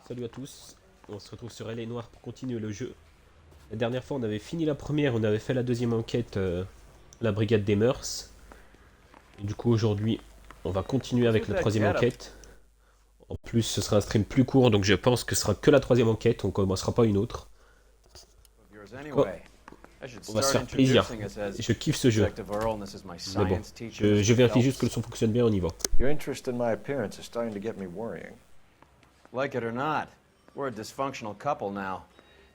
Salut à tous, on se retrouve sur L.A. Noire pour continuer le jeu. La dernière fois on avait fini la première, on avait fait la deuxième enquête, la brigade des mœurs. Et du coup aujourd'hui on va continuer avec la troisième enquête. En plus ce sera un stream plus court donc je pense que ce sera que la troisième enquête, on commencera pas une autre. Quoi, on va se faire plaisir, je kiffe ce jeu. Mais bon, je vérifie juste que le son fonctionne bien, on y va. Your interest in my appearance is starting to get me worrying. Like it or not, we're a dysfunctional couple now.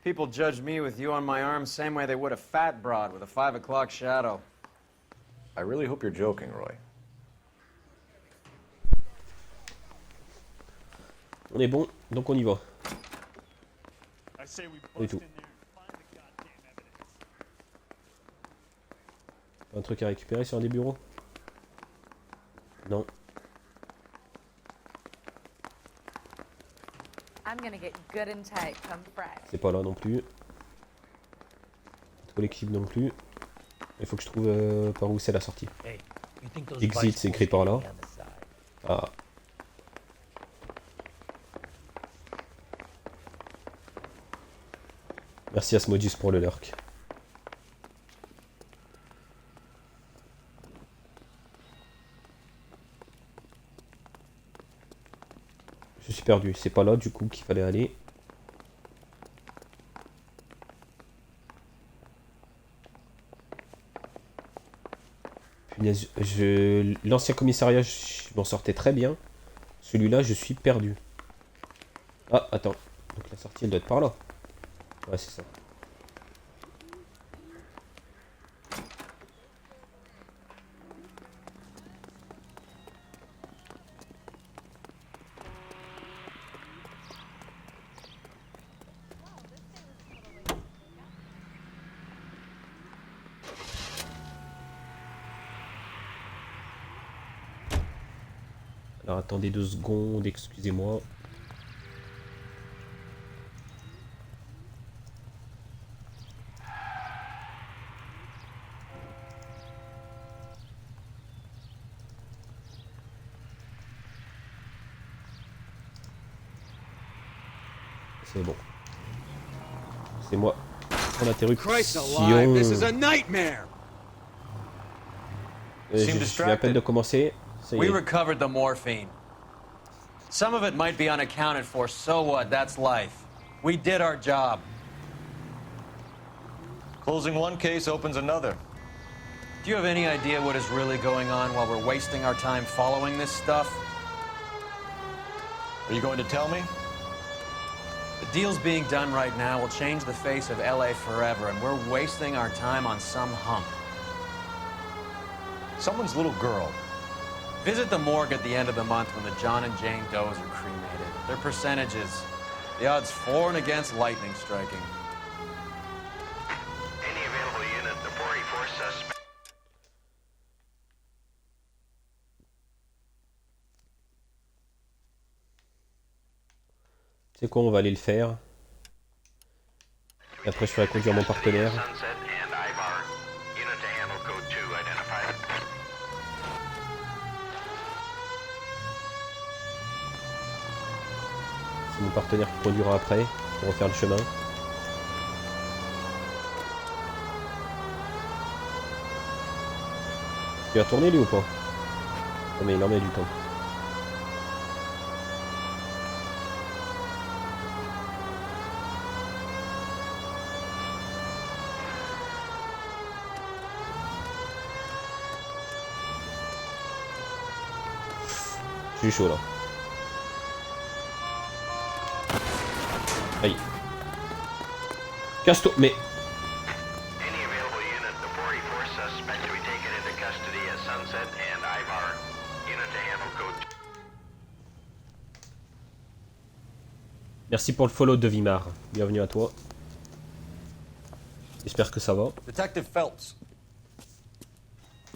People judge me with you on my arm same way they would a fat broad with a 5 o'clock shadow. I really hope you're joking, Roy. On est bon, donc on y va. Et tout. Un truc à récupérer sur un des bureaux? Non. C'est pas là non plus. Trop l'équipe non plus. Il faut que je trouve par où c'est la sortie. Exit, c'est écrit par là. Ah. Merci Asmodus pour le lurk. Je suis perdu, c'est pas là du coup qu'il fallait aller. Punaise, l'ancien commissariat, je m'en sortais très bien. Celui-là, je suis perdu. Ah, attends. Donc la sortie, elle doit être par là. Ouais, c'est ça. Alors attendez 2 secondes, excusez-moi. C'est bon. C'est moi. Pour l'interruption. Je viens à peine de commencer. We recovered the morphine. Some of it might be unaccounted for, so what? That's life. We did our job. Closing one case opens another. Do you have any idea what is really going on while we're wasting our time following this stuff? Are you going to tell me? The deals being done right now will change the face of L.A. forever, and we're wasting our time on some hunk. Someone's little girl. Visit the morgue at the end of the month when the John and Jane Does are cremated. Their percentages. The odds for and against lightning striking. Any available unit, the 44 suspect. C'est quoi, on va aller le faire. Et après je ferai conduire mon partenaire. C'est mon partenaire qui conduira après pour refaire le chemin. Tu vas tourner lui ou pas? Non mais il en met du temps. Je suis chaud là. Aïe. Casse-toi, mais... Merci pour le follow de Vimar. Bienvenue à toi. J'espère que ça va. Detective Phelps.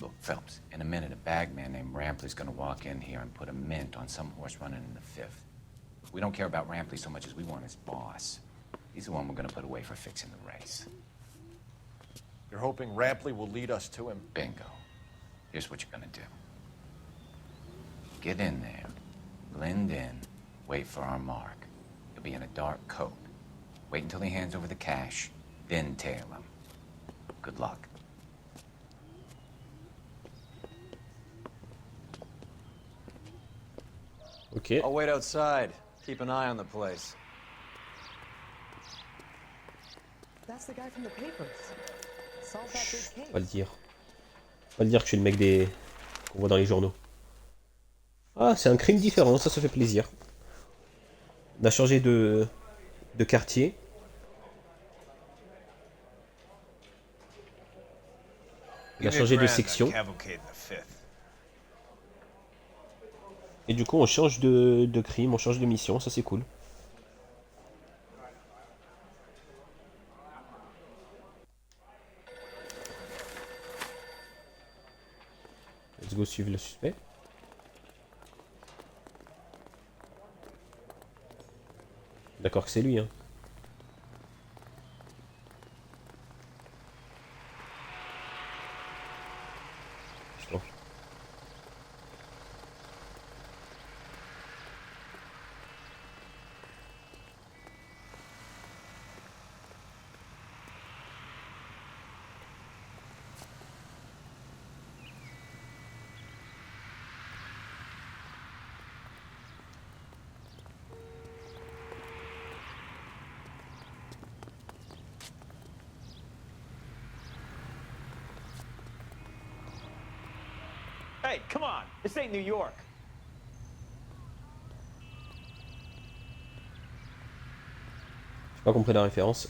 Look, Phelps, in a minute, a bagman named Rampley's gonna walk in here and put a mint on some horse running in the fifth. We don't care about Rampley so much as we want his boss. He's the one we're gonna put away for fixing the race. You're hoping Rampley will lead us to him? Bingo. Here's what you're gonna do. Get in there, blend in, wait for our mark. You'll be in a dark coat. Wait until he hands over the cash, then tail him. Good luck. Ok. I'll wait outside. Keep an eye on the place. That's the guy from the papers. Solve that big case. Faut pas le dire. Faut pas le dire que je suis le mec des... qu'on voit dans les journaux. Ah, c'est un crime différent, ça fait plaisir. On a changé de quartier. On a changé de section. Et du coup, on change de crime, on change de mission, ça c'est cool. Let's go suivre le suspect. D'accord que c'est lui, hein. Bon. Hey, come on! This ain't New York. J'ai pas compris la référence.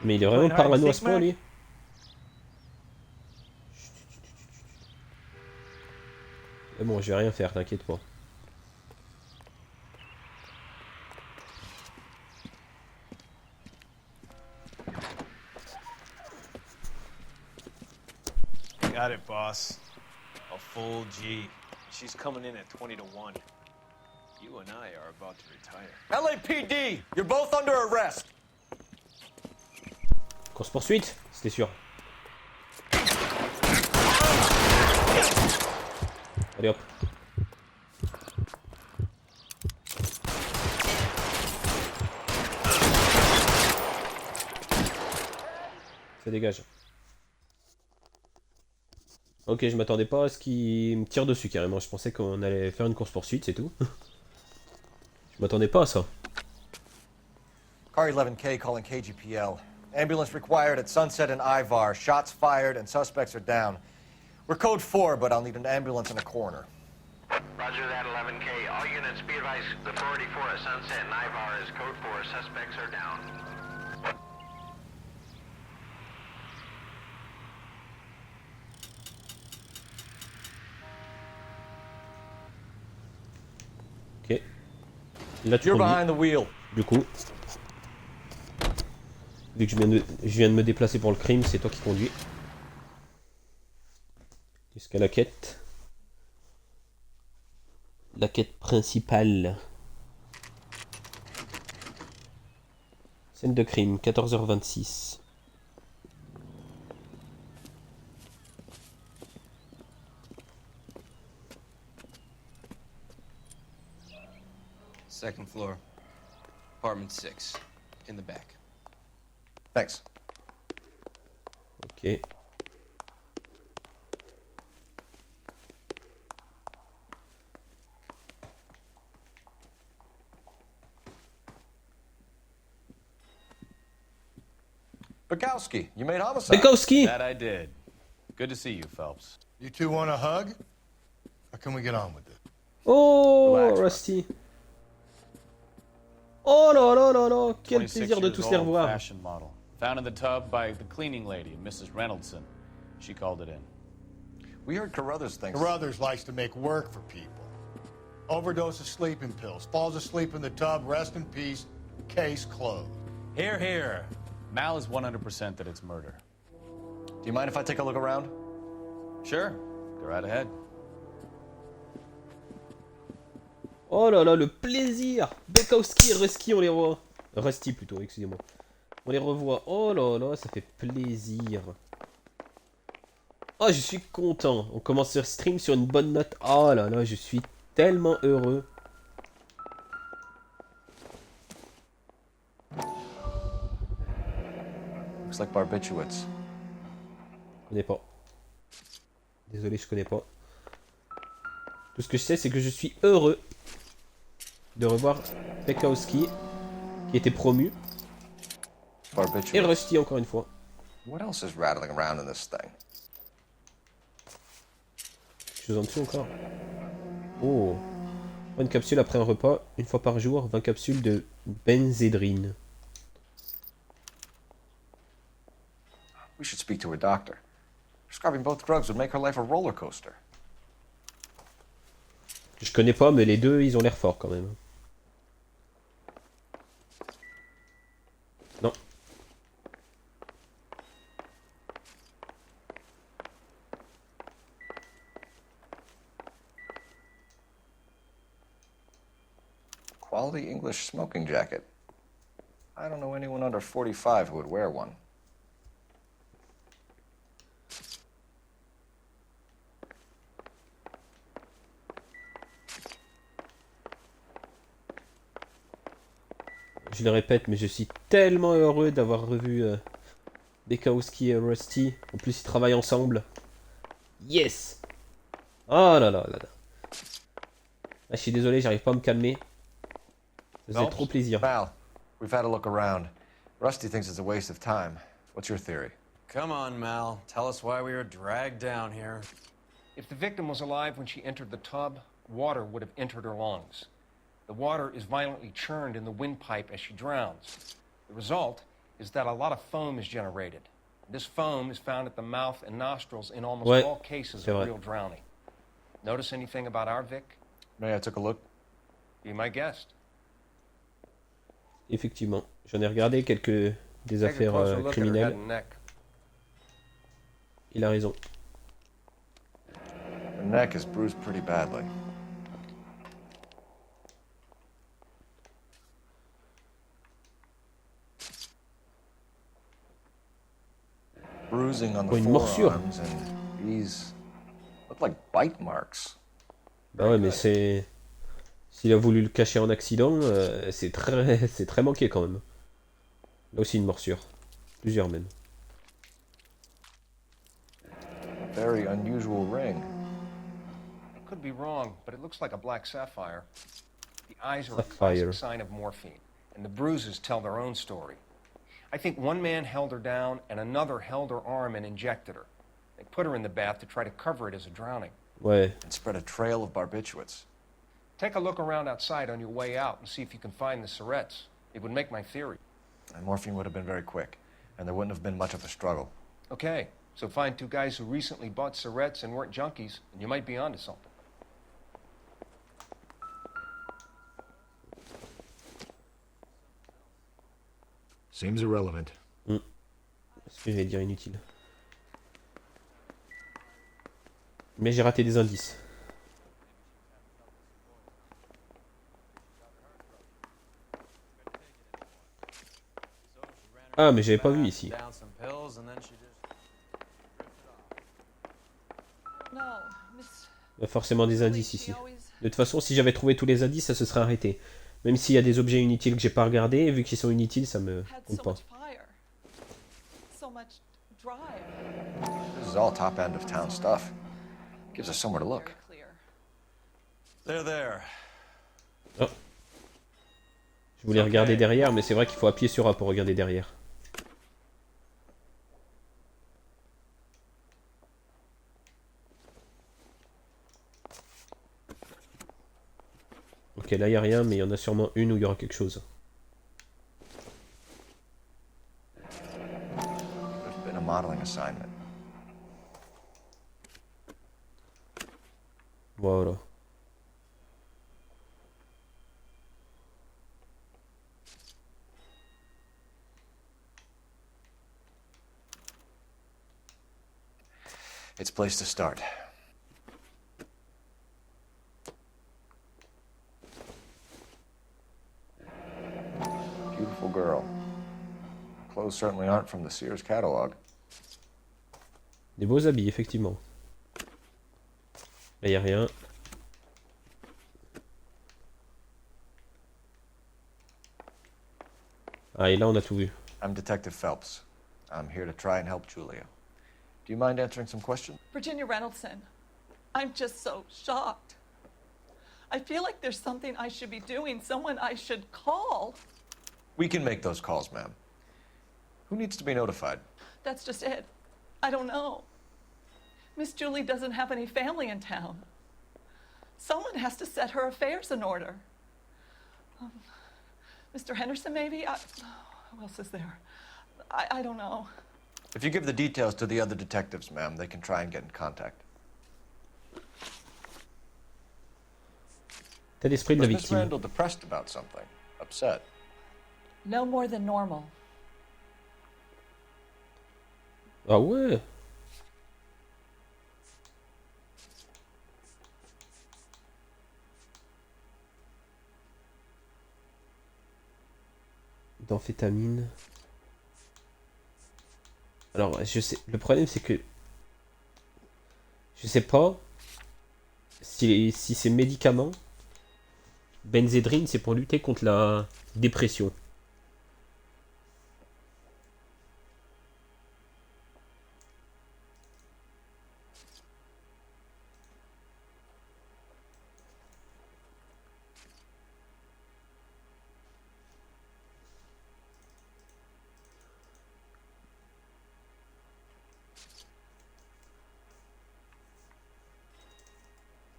Mais il est vraiment parano à ce point, lui. Mais bon, je vais rien faire, t'inquiète pas. Got it, boss. A full G. She's coming in at 20 to 1. You and I are about to retire. LAPD, you're both under arrest. Course poursuite, c'était sûr. Allez hop. Ça dégage. Ok, je m'attendais pas à ce qu'il me tire dessus carrément. Je pensais qu'on allait faire une course poursuite, c'est tout. Je m'attendais pas à ça. Car 11K calling KGPL. Ambulance required at Sunset and Ivar. Shots fired and suspects are down. We're code 4, but I'll need an ambulance in a corner. Roger that, 11K. All units be advised, the 484 at Sunset and Ivar is code 4. Suspects are down. Ok. Là tu You're conduis. behind the wheel. Du coup, vu que je viens de me déplacer pour le crime, c'est toi qui conduis. Jusqu'à la quête. La quête principale. Scène de crime, 14h26. Second floor. Apartment 6. In the back. Thanks. Ok. Bukowski, you made homicide. Bukowski! That I did. Good to see you, Phelps. You two want a hug? Or can we get on with it? Oh, Relax, Rusty. Oh là là là là, quel 26 plaisir de years tous les old, revoir. fashion model. Found in the tub by the cleaning lady, Mrs. Reynoldson. She called it in. We heard Carruthers thinks... Carruthers likes to make work for people. Overdose of sleeping pills. Falls asleep in the tub. Rest in peace. Case closed. Here, here. Mal is 100% that it's murder. Do you mind if I take a look around? Sure. Go right ahead. Oh là là, le plaisir. Bukowski et Rusty, on les revoit. Rusty plutôt, excusez-moi. On les revoit. Oh là là, ça fait plaisir. Oh, je suis content. On commence ce stream sur une bonne note. Oh là là, je suis tellement heureux. Looks like barbiturates. Je connais pas. Désolé, je connais pas. Tout ce que je sais, c'est que je suis heureux de revoir Pekowski, qui était promu, et Barbiturates. Rusty encore une fois. What else is rattling around in this thing? Quelque chose en dessous encore. Oh. Une capsule après un repas, une fois par jour, 20 capsules de benzédrine. We should speak to her doctor. Prescribing both drugs would make her life a roller coaster. Je connais pas, mais les deux, ils ont l'air forts quand même. Non. Quality English smoking jacket. I don't know anyone under 45 who would wear one. Je le répète, mais je suis tellement heureux d'avoir revu Bekowski et Rusty. En plus, ils travaillent ensemble. Yes! Oh là là là là. Ah, je suis désolé, j'arrive pas à me calmer. Ça faisait trop plaisir. Val, we've had a look around. Rusty thinks it's a waste of time. What's your theory? Come on, Mal. Tell us why we were dragged down here. If the victim was alive when she entered the tub, water would have entered her lungs. The water is violently churned in the windpipe as she drowns. The result is that a lot of foam is generated. This foam is found at the mouth and nostrils in almost all cases of real drowning. Notice anything about our Vic? Yeah, I took a look. Be my guest. Effectivement, j'en ai regardé quelques des affaires criminelles. Il a raison. Her neck is bruised pretty badly. Bruising on the forearms and these look like bite marks. Bah ouais, mais c'est... S'il a voulu le cacher en accident, c'est très manqué quand même. Là aussi une morsure. Plusieurs même. A very unusual ring. I could be wrong, but it looks like a black sapphire. The eyes are a Sapphire. classic sign of morphine, and the bruises tell their own story. I think one man held her down and another held her arm and injected her. They put her in the bath to try to cover it as a drowning. Ouais. And spread a trail of barbiturates. Take a look around outside on your way out and see if you can find the syrettes. It would make my theory. And morphine would have been very quick, and there wouldn't have been much of a struggle. Okay, so find two guys who recently bought syrettes and weren't junkies, and you might be onto something. Seems irrelevant. Ce que j'allais dire inutile. Mais j'ai raté des indices. Ah, mais j'avais pas vu ici. Il y a forcément des indices ici. De toute façon, si j'avais trouvé tous les indices, ça se serait arrêté. Même s'il y a des objets inutiles que j'ai pas regardés, vu qu'ils sont inutiles, ça me compte pas. This is all top end of town stuff. Gives us somewhere to look. There. Oh. Je voulais regarder derrière, mais c'est vrai qu'il faut appuyer sur A pour regarder derrière. Ok, là il n'y a rien, mais il y en a sûrement une où il y aura quelque chose. There's been a modeling assignment. Voilà. It's a place to start. Beautiful girl. Those certainly aren't from the Sears catalog. Des beaux habits, effectivement. Là, y a rien. Ah, et là, on a tout vu. I'm Detective Phelps. I'm here to try and help Julia. Do you mind answering some questions? Virginia Reynoldson, I'm just so shocked. I feel like there's something I should be doing, someone I should call. We can make those calls, ma'am. Who needs to be notified? That's just it. I don't know. Miss Julie doesn't have any family in town. Someone has to set her affairs in order. Mr. Henderson, maybe? Who else is there? I don't know. If you give the details to the other detectives, ma'am, they can try and get in contact. T'as l'esprit de la Was Miss victime. Randall depressed about something? Upset? No more than normal. Ah ouais. D'amphétamine. Alors, je sais. Le problème, c'est que je sais pas si ces médicaments. Benzedrine, c'est pour lutter contre la dépression.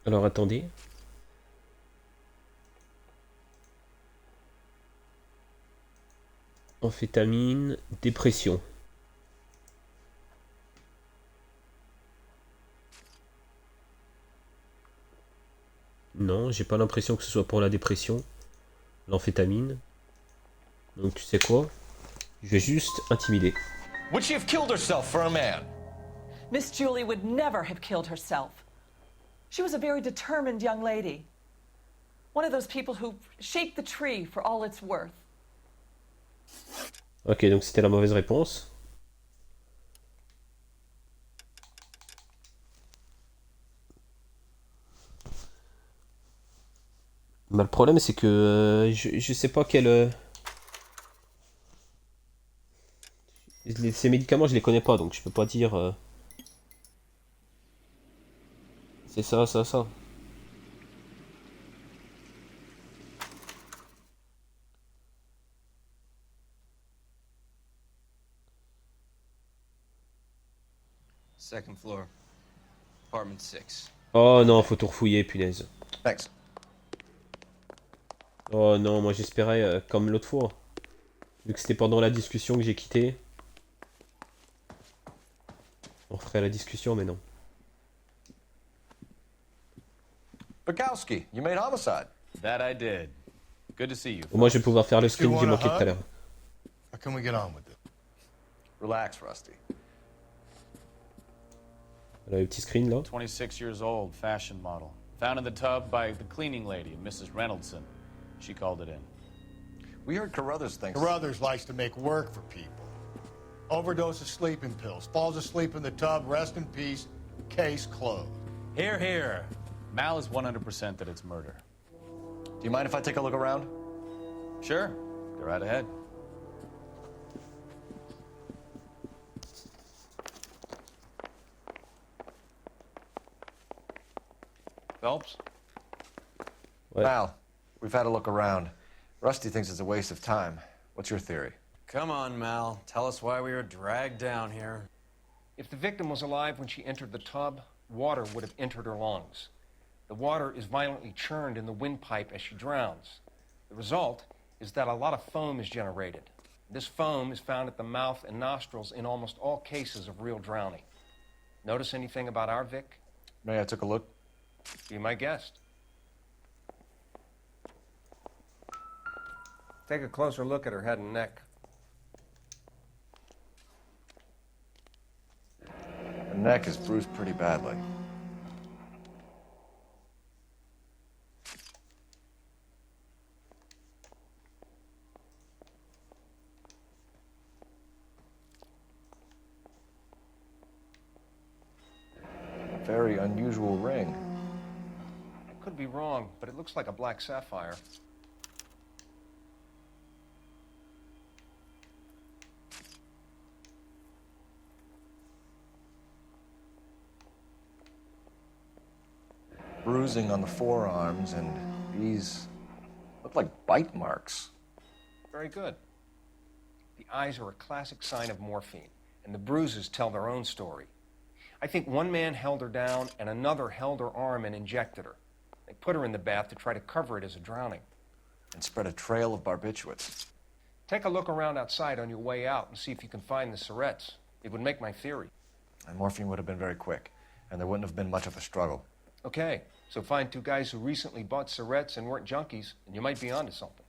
Alors attendez. Amphétamine, dépression. Non, j'ai pas l'impression que ce soit pour la dépression. L'amphétamine. Donc tu sais quoi? Je vais juste intimider. Would she have killed herself for a man? Miss Julie would never have killed herself. She was a very determined young lady. One of those people who shake the tree for all it's worth. Ok, donc c'était la mauvaise réponse. Bah, le problème c'est que je sais pas quel... Ces médicaments je les connais pas donc je peux pas dire... C'est ça, ça, ça. Second floor. Apartment 6. Oh non, faut tout refouiller, punaise. Thanks. Oh non, moi j'espérais comme l'autre fois. Vu que c'était pendant la discussion que j'ai quitté. On referait la discussion, mais non. Bukowski, you made homicide. That I did. Good to see you. Au moins je vais pouvoir faire le screen que j'ai wanna manqué tout à hug? l'heure. How can we get on with it? Relax, Rusty. Voilà le petit screen là. 26 years old, fashion model. Found in the tub by the cleaning lady, Mrs. Reynoldson. She called it in. We heard Carruthers thinks... Carruthers likes to make work for people. Overdose of sleeping pills, falls asleep in the tub, rest in peace, case closed. Here, here. Mal is 100% that it's murder. Do you mind if I take a look around? Sure. Go right ahead. Phelps? Ouais. Mal, we've had a look around. Rusty thinks it's a waste of time. What's your theory? Come on, Mal. Tell us why we were dragged down here. If the victim was alive when she entered the tub, water would have entered her lungs. The water is violently churned in the windpipe as she drowns. The result is that a lot of foam is generated. This foam is found at the mouth and nostrils in almost all cases of real drowning. Notice anything about our Vic? May I take a look? Be my guest. Take a closer look at her head and neck. Her neck is bruised pretty badly. very unusual ring. I could be wrong, but it looks like a black sapphire. Bruising on the forearms, and these look like bite marks. Very good. The eyes are a classic sign of morphine, and the bruises tell their own story. I think one man held her down and another held her arm and injected her. They put her in the bath to try to cover it as a drowning. And spread a trail of barbiturates. Take a look around outside on your way out and see if you can find the syrettes. It would make my theory. And morphine would have been very quick, and there wouldn't have been much of a struggle. Okay, so find two guys who recently bought syrettes and weren't junkies, and you might be onto something.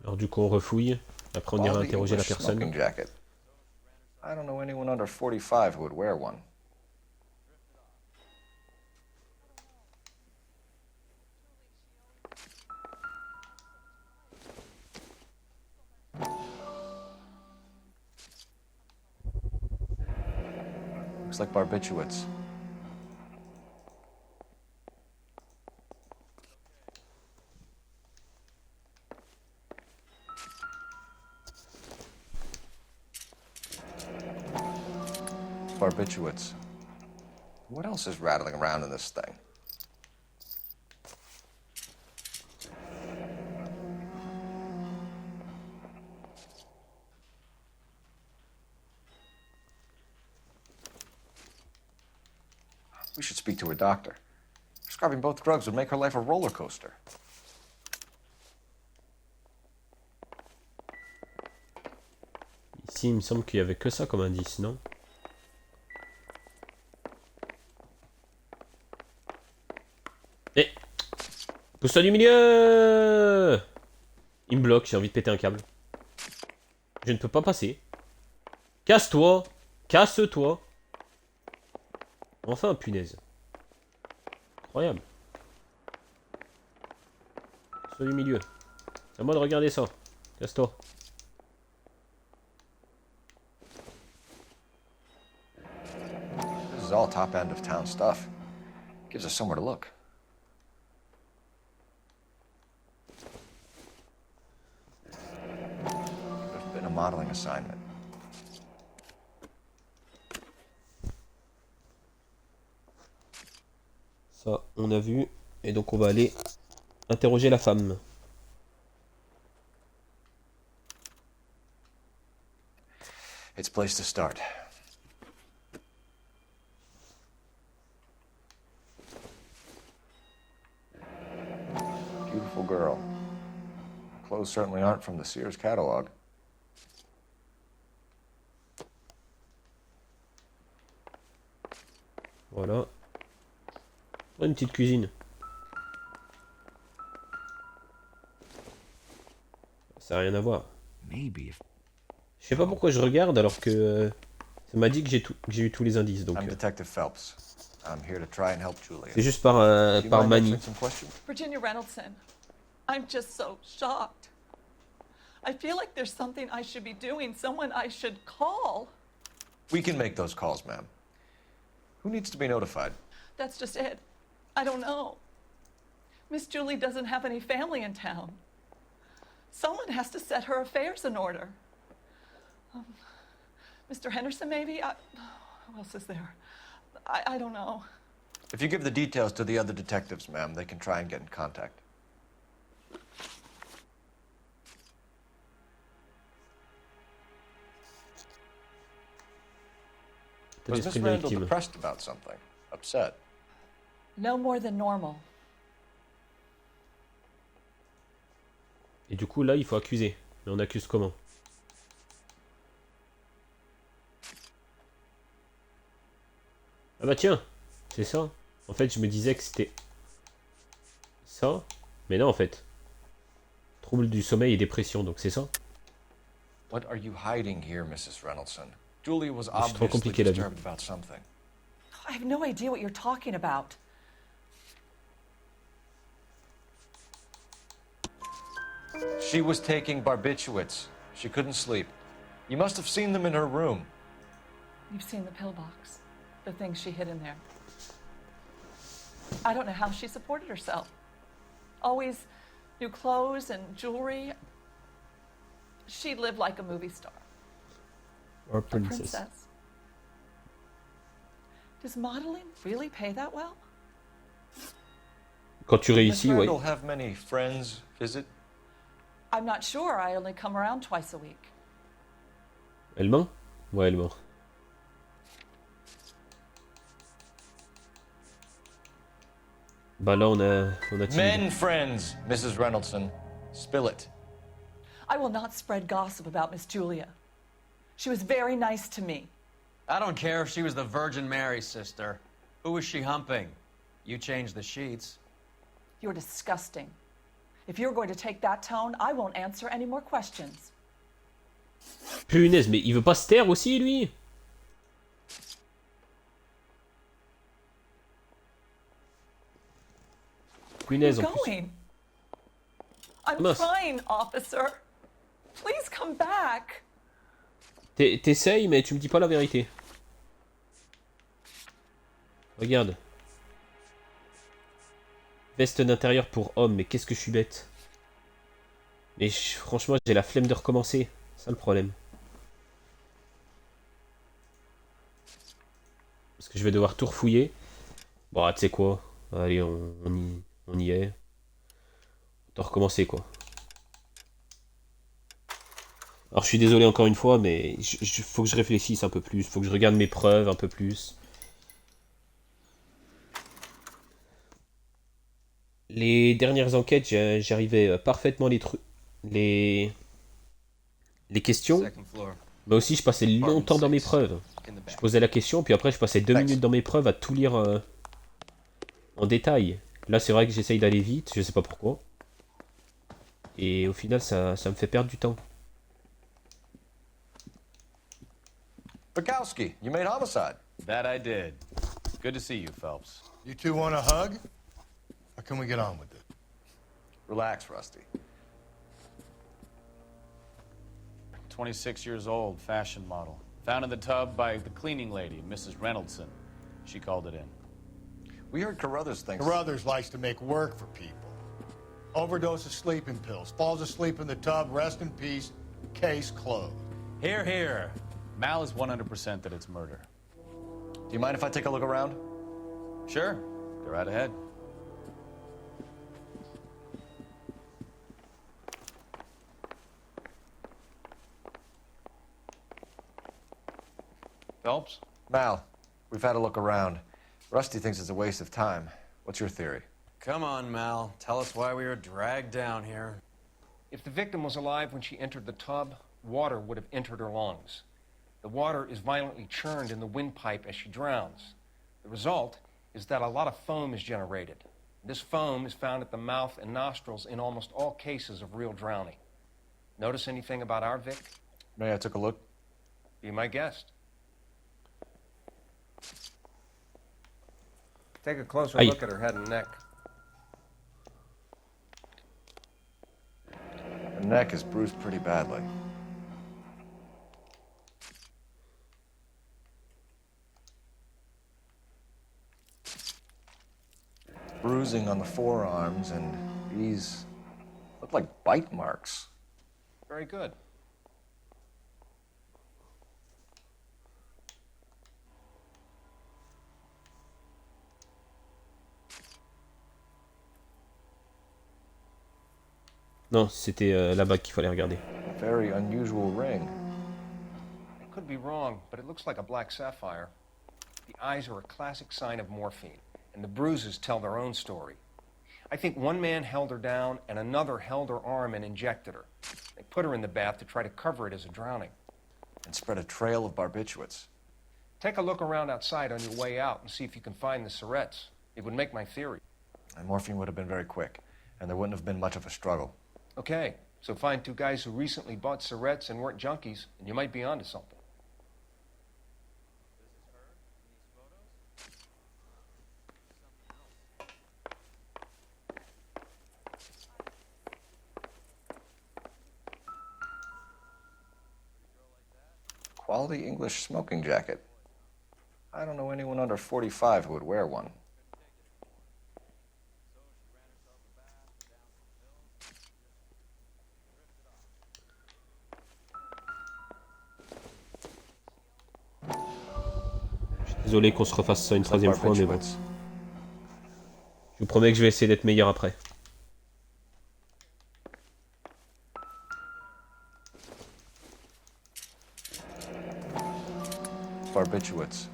Alors du coup on refouille. Après on ira Quality interroger la English personne. smoking jacket. I don't know anyone under 45 who would wear one. Looks like barbiturates. Barbiturates. What else is rattling around in this thing? We should speak to her doctor. Prescribing both drugs would make her life a roller coaster. Ici il me semble qu'il y avait que ça comme indice, non? Eh! Pousse-toi du milieu! Il me bloque, j'ai envie de péter un câble. Je ne peux pas passer. Casse-toi! Casse-toi! Enfin, punaise. Incroyable. Pousse-toi du milieu. C'est à moi de regarder ça. Casse-toi. This is all top end of town stuff. Gives us somewhere to look. Could have been a modeling assignment. Ça, on a vu. Et donc, on va aller interroger la femme. It's a place to start. Beautiful girl. Clothes certainly aren't from the Sears catalog. Voilà. Oh, une petite cuisine. Ça n'a rien à voir. Maybe if Je sais pas pourquoi je regarde alors que ça m'a dit que j'ai eu tous les indices. Donc I'm Detective Phelps. I'm here to try and help Julia. c'est juste par Do you par mind manie. answering some questions? Virginia Reynoldson, I'm just so shocked. I feel like there's something I should be doing, someone I should call. We can make those calls, ma'am. Who needs to be notified? That's just it. I don't know. Miss Julie doesn't have any family in town. Someone has to set her affairs in order. Mr. Henderson, maybe? Who else is there? I don't know. If you give the details to the other detectives, ma'am, they can try and get in contact. Was Miss Randall depressed about something? Upset? No more than normal. Et du coup là il faut accuser. Mais on accuse comment? Ah bah tiens, c'est ça. En fait je me disais que c'était ça. Mais non en fait. Trouble du sommeil et dépression, donc c'est ça. What are you hiding here, Mrs. Reynoldson? Julia was C'est trop obviously compliqué la vie. disturbed about something. I have no idea what you're talking about. She was taking barbiturates. She couldn't sleep. You must have seen them in her room. You've seen the pillbox, the things she hid in there. I don't know how she supported herself. Always new clothes and jewelry. She lived like a movie star. Or A princess. princess. Does modeling really pay that well? Quand tu Miss réussis, ouais. Randall have many friends visit? I'm not sure. I only come around twice a week. Elle ment? Ouais, elle ment. Bah là, on a Men friends, Mrs. Reynoldson. Spill it. I will not spread gossip about Miss Julia. She was very nice to me. I don't care if she was the Virgin Mary sister. Who was she humping? You changed the sheets. You're disgusting. If you're going to take that tone, I won't answer any more questions. Punaise, mais il veut pas se taire aussi, lui? Punaise, Where en are you plus. going? I'm Mince. trying, officer. Please come back. T'essayes, mais tu me dis pas la vérité. Regarde. Veste d'intérieur pour homme, mais qu'est-ce que je suis bête. Mais franchement, j'ai la flemme de recommencer. C'est ça le problème. Parce que je vais devoir tout refouiller. Bon, tu sais quoi. Allez, on y est. On va recommencer, quoi. Alors, je suis désolé encore une fois, mais faut que je réfléchisse un peu plus. Faut que je regarde mes preuves un peu plus. Les dernières enquêtes, j'arrivais parfaitement les questions. Mais aussi, je passais longtemps dans mes preuves. Je posais la question, puis après, je passais 2 minutes dans mes preuves à tout lire en détail. Là, c'est vrai que j'essaye d'aller vite, je sais pas pourquoi. Et au final, ça me fait perdre du temps. Bukowski, you made homicide. That I did. Good to see you, Phelps. You two want a hug? Or can we get on with it? Relax, Rusty. 26 years old, fashion model. Found in the tub by the cleaning lady, Mrs. Reynoldson. She called it in. We heard Carruthers thinks... Carruthers likes to make work for people. Overdose of sleeping pills. Falls asleep in the tub. Rest in peace. Case closed. Here, here. Mal is 100% that it's murder. Do you mind if I take a look around? Sure. Go right ahead. Phelps? Mal, we've had a look around. Rusty thinks it's a waste of time. What's your theory? Come on, Mal. Tell us why we were dragged down here. If the victim was alive when she entered the tub, water would have entered her lungs. The water is violently churned in the windpipe as she drowns. The result is that a lot of foam is generated. This foam is found at the mouth and nostrils in almost all cases of real drowning. Notice anything about our Vic? May I took a look? Be my guest. Take a closer Aye. look at her head and neck. Her neck is bruised pretty badly. Bruising on the forearms, and these look like bite marks. Very good. Non, c'était la bague qu'il fallait regarder. Very unusual ring. I could be wrong, but it looks like a black sapphire. The eyes are a classic sign of morphine, and the bruises tell their own story. I think one man held her down and another held her arm and injected her. They put her in the bath to try to cover it as a drowning. And spread a trail of barbiturates. Take a look around outside on your way out and see if you can find the syrettes. It would make my theory. And morphine would have been very quick, and there wouldn't have been much of a struggle. Okay, so find two guys who recently bought syrettes and weren't junkies, and you might be onto something. Quality English smoking jacket. I don't know anyone under 45 who would wear one. Désolé qu'on se refasse ça une troisième fois, mais bon. Je vous promets que je vais essayer d'être meilleur après. Barbiturates.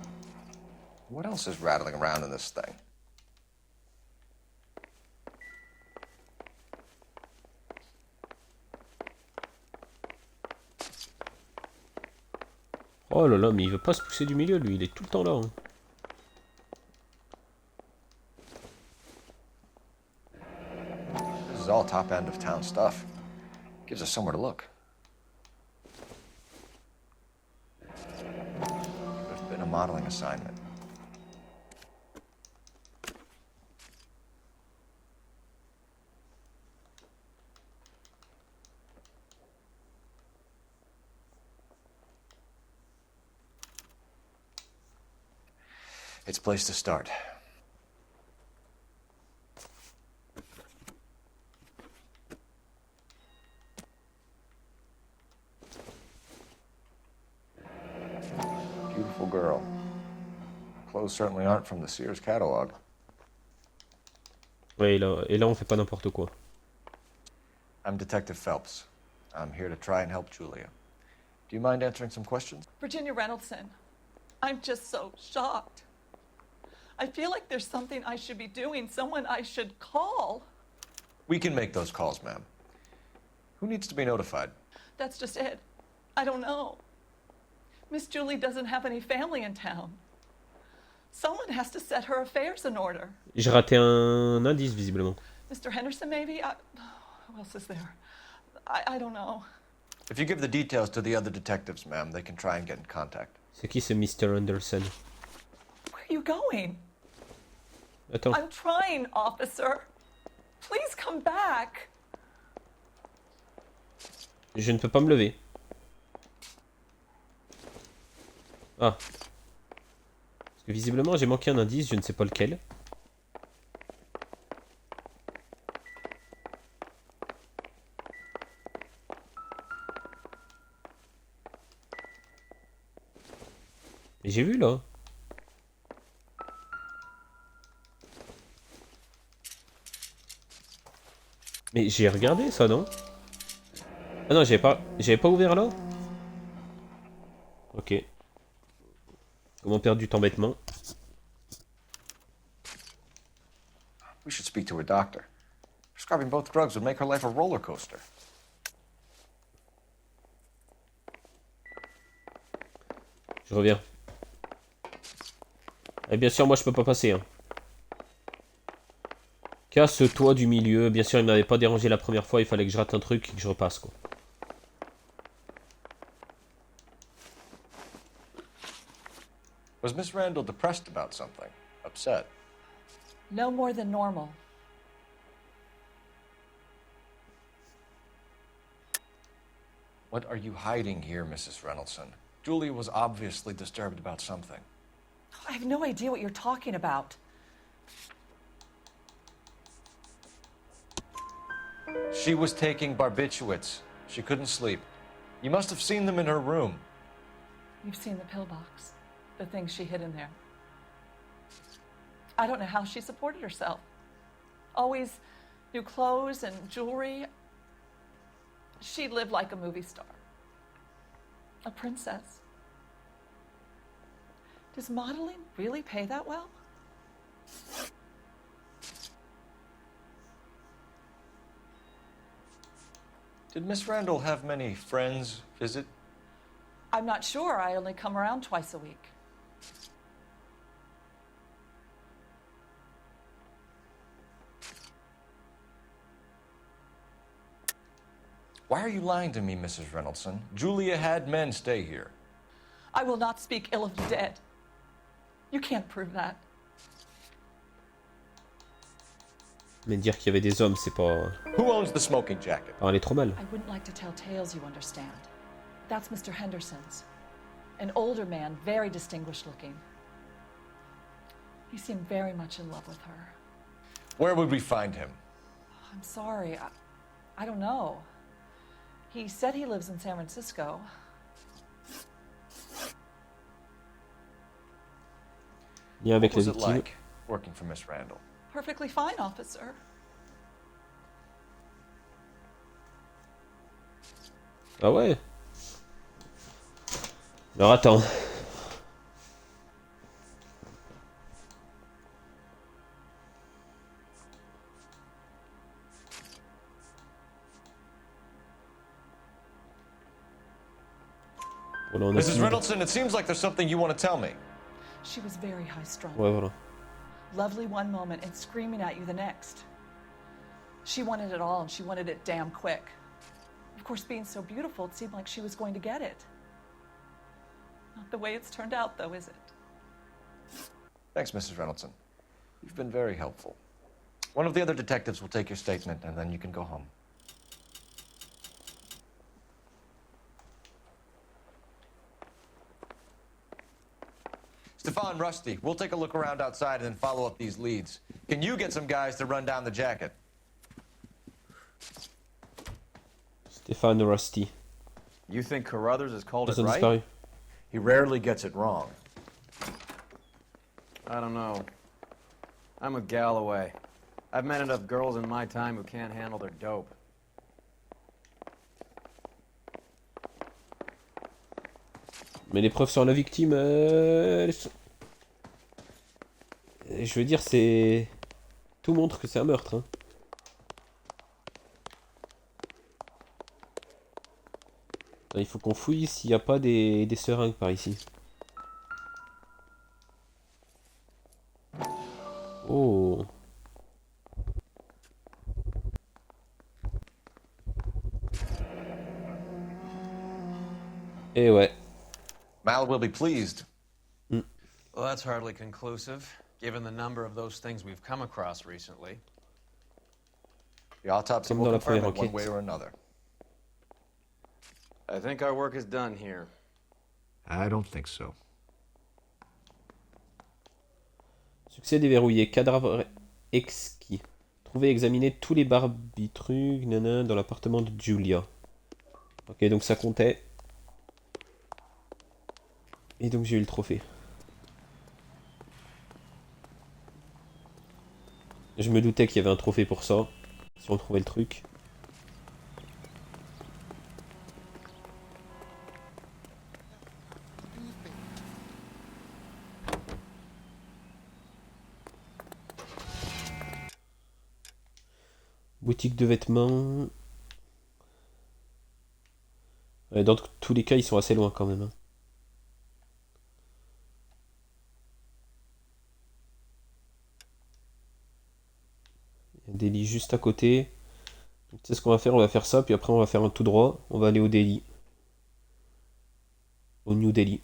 What else is rattling around in this thing? Oh là là, mais il veut pas se pousser du milieu, lui, il est tout le temps là. Hein. This is all top end of town stuff. Gives us somewhere to look. Could have been a modeling assignment. It's a place to start. Beautiful girl. Clothes certainly aren't from the Sears catalog. Ouais, et là on fait pas n'importe quoi. I'm Detective Phelps. I'm here to try and help Julia. Do you mind answering some questions? Virginia Reynoldson, I'm just so shocked. I feel like there's something I should be doing, someone I should call. We can make those calls, ma'am. Who needs to be notified? That's just it. I don't know. Miss Julie doesn't have any family in town. Someone has to set her affairs in order. J'ai raté un indice, visiblement. Mr. Henderson, maybe? Who else is there? I don't know. If you give the details to the other detectives, ma'am, they can try and get in contact. C'est qui ce Mr. Anderson? Where are you going? Attends. I'm trying, officer. Please come back. Je ne peux pas me lever. Ah. Parce que visiblement j'ai manqué un indice, je ne sais pas lequel. Mais j'ai vu là. Mais j'ai regardé ça, non? Ah non, j'avais pas ouvert là? Ok. Comment perdre du temps bêtement? We should speak to her doctor. Prescribing both drugs would make her life a roller coaster. Je reviens. Et bien sûr, moi je peux pas passer. Hein. Casse-toi du milieu. Bien sûr, il m'avait pas dérangé la première fois. Il fallait que je rate un truc et que je repasse, quoi. Was Miss Randall depressed about something? Upset? No more than normal. What are you hiding here, Mrs. Reynoldson? Julia was obviously disturbed about something. I have no idea what you're talking about. She was taking barbiturates. She couldn't sleep. You must have seen them in her room. You've seen the pillbox, the things she hid in there. I don't know how she supported herself. Always new clothes and jewelry. She lived like a movie star. A princess. Does modeling really pay that well? Did Miss Randall have many friends visit? I'm not sure. I only come around twice a week. Why are you lying to me, Mrs. Reynoldson? Julia had men stay here. I will not speak ill of the dead. You can't prove that. Mais dire qu'il y avait des hommes, c'est pas... Who owns the smoking jacket? Ah, elle est trop mal. I wouldn't like to tell tales, you understand. That's Mr. Henderson's. An older man, very distinguished looking. He seemed very much in love with her. Where would we find him? I'm sorry, I don't know. He said he lives in San Francisco. Lien avec What la was it victime. like working for Miss Randall? Perfectly fine, officer. Ah ouais. Alors attends. Voilà, on a Mrs. fini. Reynoldsson, it seems like there's something you want to tell me. She was very high-strung. Ouais, voilà. Lovely one moment and screaming at you the next. She wanted it all and she wanted it damn quick. Of course, being so beautiful, it seemed like she was going to get it. Not the way it's turned out, though, is it? Thanks, Mrs. Reynoldsson. You've been very helpful. One of the other detectives will take your statement, and then you can go home. Stefan, Rusty, we'll take a look around outside and then follow up these leads. Can you get some guys to run down the jacket? Stéphane Rusty. You think Carruthers has called Ils it ont right? disparu. He rarely gets it wrong. I don't know. I'm with Galloway. I've met enough girls in my time who can't handle their dope. Mais les preuves sur la victime, elles sont- je veux dire, c'est... Tout montre que c'est un meurtre. Hein. Il faut qu'on fouille s'il n'y a pas des seringues par ici. Oh. Et ouais. Mal will be pleased. Well, that's hardly conclusive, given the number of those things we've come across recently. The autopsy Comme will dans la confirm première it one enquête. way or another. I think our work is done here. I don't think so. Succès déverrouillé. Cadavre exquis. Trouver et examiner tous les barbitrucs dans l'appartement de Julia. Ok, donc ça comptait. Et donc j'ai eu le trophée. Je me doutais qu'il y avait un trophée pour ça. Si on trouvait le truc. Boutique de vêtements. Ouais, dans tous les cas, ils sont assez loin quand même. Hein. Il y a des lits juste à côté. Tu sais ce qu'on va faire? On va faire ça, puis après on va faire un tout droit. On va aller au Delhi. Au New Delhi.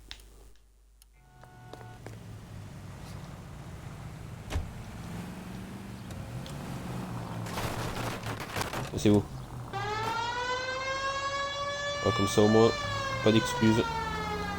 C'est où? Ah, comme ça au moins, pas d'excuses.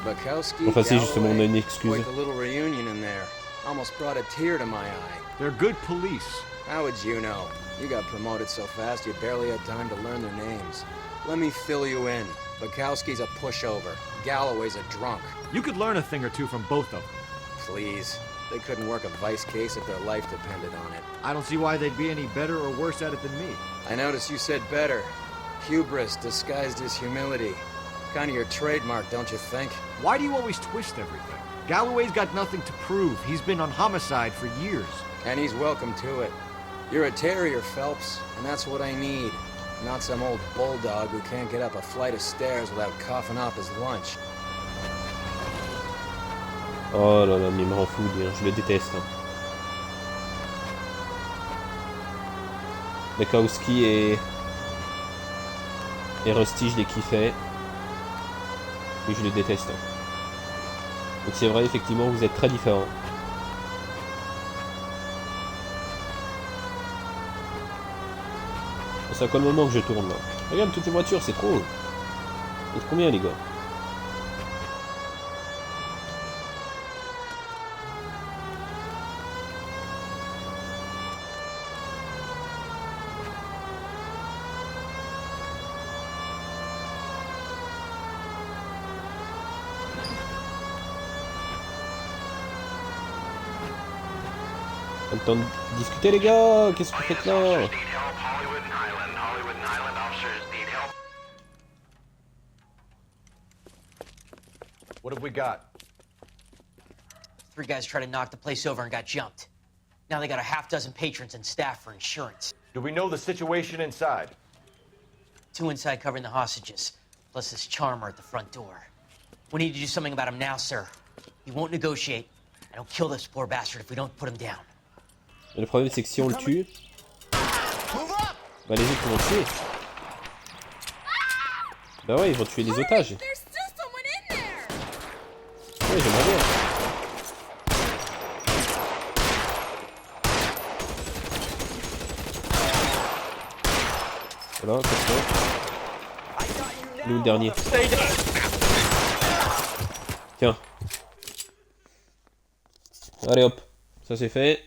Bukowski, Enfin si, justement, on a une Galloway, excuse. quite a little reunion in there. Almost brought a tear to my eye. They're good police. How would you know? You got promoted so fast you barely had time to learn their names. Let me fill you in. Bukowski's a pushover. Galloway's a drunk. You could learn a thing or two from both of them. Please. They couldn't work a vice case if their life depended on it. I don't see why they'd be any better or worse at it than me. I noticed you said better. Hubris disguised as humility. Kind of your trademark, don't you think? Why do you always twist everything? Galloway's got nothing to prove. He's been on homicide for years. And he's welcome to it. You're a terrier, Phelps, and that's what I need. Not some old bulldog who can't get up a flight of stairs without coughing up his lunch. Oh là là, mais il me rend fou, lui, hein. Je le déteste. Hein. Bukowski et Rusty, je les kiffais. Et je les déteste. Hein. Donc c'est vrai, effectivement, vous êtes très différents. C'est à quoi le moment que je tourne là? Regarde toutes les voitures, c'est trop. Vous êtes combien les gars? Pas le temps de discuter, les gars. Qu'est-ce que vous faites là? Officers need help. Hollywood and Highland. Hollywood and Highland officers need help. What have we got? 3 guys tried to knock the place over and got jumped. Now they got a half dozen patrons and staff for insurance. Do we know the situation inside? 2 inside covering the hostages, plus this charmer at the front door. We need to do something about him now, sir. He won't negotiate, and he'll kill this poor bastard if we don't put him down. Et le problème, c'est que si on le tue, bah les autres vont le tuer. Bah ouais, ils vont tuer les otages. Ouais, j'aimerais bien. Voilà, attention. Il est où le dernier? Tiens. Allez hop, ça c'est fait.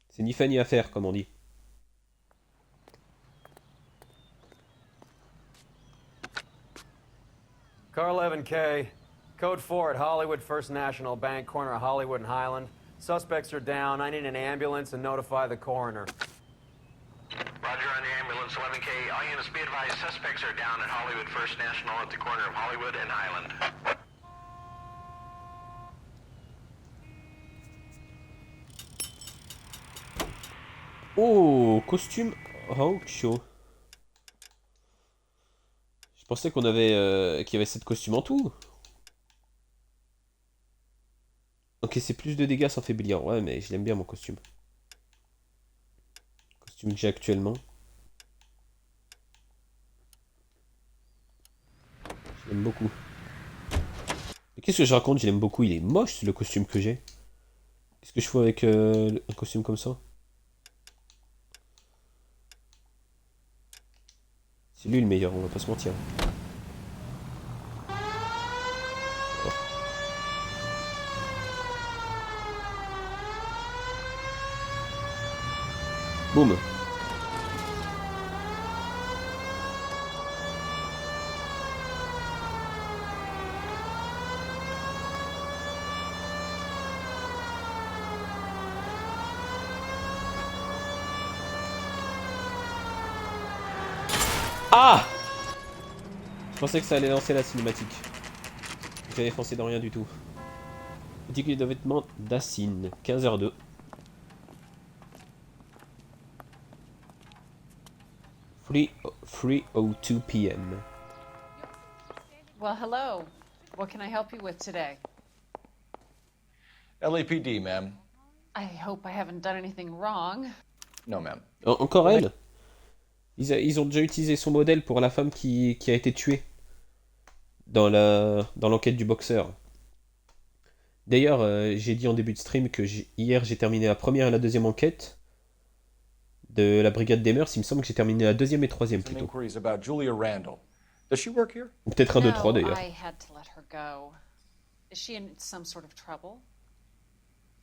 C'est ni fait ni à faire, comme on dit. Car 11K, code 4 at Hollywood First National Bank, corner of Hollywood and Highland. Suspects are down. I need an ambulance and notify the coroner. Roger on the ambulance, 11K. All units be advised, suspects are down at Hollywood First National at the corner of Hollywood and Highland. Oh, costume Hawk Show. Je pensais qu'on avait qu'il y avait 7 costumes en tout. Ok, c'est plus de dégâts sans faiblir. Ouais, mais je l'aime bien mon costume. Costume que j'ai actuellement. Je l'aime beaucoup. Mais qu'est-ce que je raconte? Je l'aime beaucoup. Il est moche le costume que j'ai. Qu'est-ce que je fais avec un costume comme ça? C'est lui le meilleur, on va pas se mentir. Oh. Boum. Ah! Je pensais que ça allait lancer la cinématique. J'avais foncé dans rien du tout. Étiquette de vêtements d'Assine, 15h02. Free 3:02 p.m. Well, hello. What can I help you with today? LAPD, ma'am. I hope I haven't done anything wrong. No, ma'am. Encore elle? Ils ont déjà utilisé son modèle pour la femme qui a été tuée dans l'enquête du boxeur. D'ailleurs, j'ai dit en début de stream que hier j'ai terminé la première et la deuxième enquête de la brigade des mœurs. Il me semble que j'ai terminé la deuxième et troisième plutôt. Ou peut-être 1, 2, 3 d'ailleurs. I had to let her go. Is she in some sort of trouble?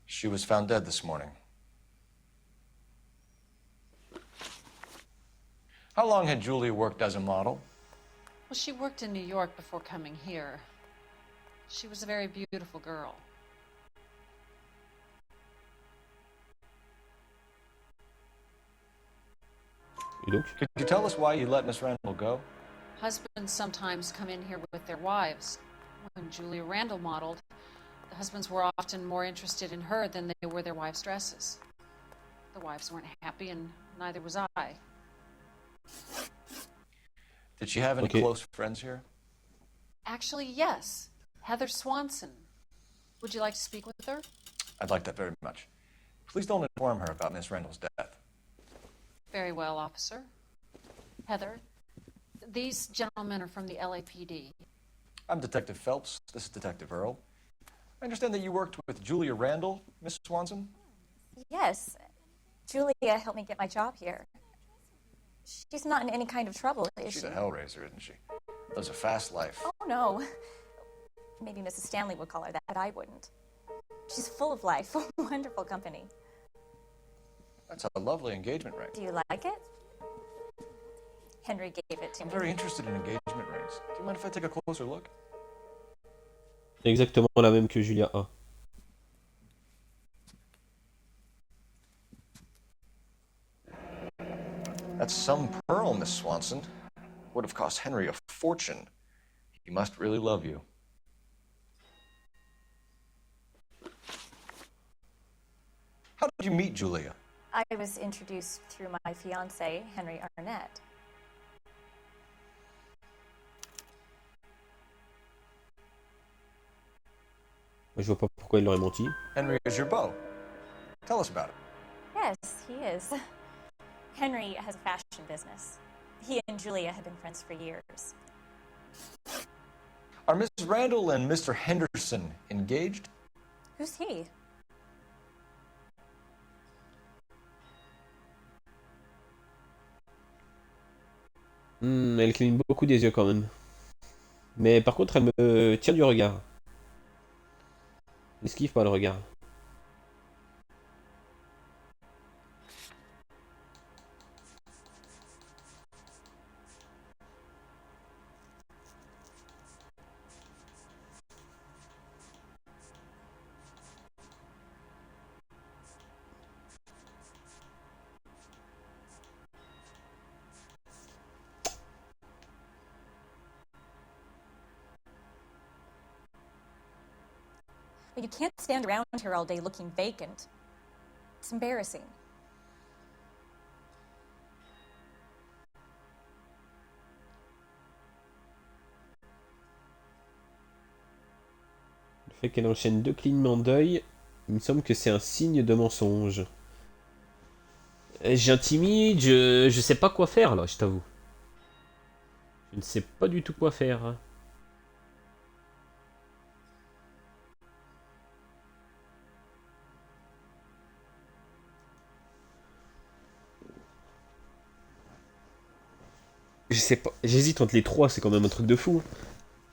She was found dead this morning. How long had Julia worked as a model? Well, she worked in New York before coming here. She was a very beautiful girl. Et donc? Could you tell us why you let Miss Randall go? Husbands sometimes come in here with their wives. When Julia Randall modeled, the husbands were often more interested in her than they were their wives' dresses. The wives weren't happy, and neither was I. Did she have any close friends here? Actually, yes. Heather Swanson. Would you like to speak with her? I'd like that very much. Please don't inform her about Miss Randall's death. Very well, officer. Heather, these gentlemen are from the LAPD. I'm Detective Phelps. This is Detective Earl. I understand that you worked with Julia Randall, Miss Swanson? Yes. Julia helped me get my job here. She's not in any kind of trouble, is she? She's a hellraiser, isn't she? Lives a fast life. Oh, no. Maybe Mrs. Stanley would call her that, but I wouldn't. She's full of life, wonderful company. That's a lovely engagement ring. Do you like it? Henry gave it to me. I'm very interested in engagement rings. Do you mind if I take a closer look? Exactement la même que Julia A. That's some pearl, Miss Swanson. Would have cost Henry a fortune. He must really love you. How did you meet Julia? I was introduced through my fiancé, Henry Arnett. Je vois pas pourquoi il aurait menti. Henry is your beau. Tell us about it. Yes, he is. Henry has a fashion business. He and Julia have been friends for years. Are Mrs. Randall and Mr. Henderson engaged? Who's he? Elle cligne beaucoup des yeux quand même. Mais par contre, elle me tire du regard. Esquive pas le regard. But you can't stand around her all day looking vacant. It's embarrassing. Le fait qu'elle enchaîne 2 clignements d'œil, il me semble que c'est un signe de mensonge. J'intimide, je sais pas quoi faire là, je t'avoue. Je ne sais pas du tout quoi faire. Je sais pas, j'hésite entre les trois, c'est quand même un truc de fou.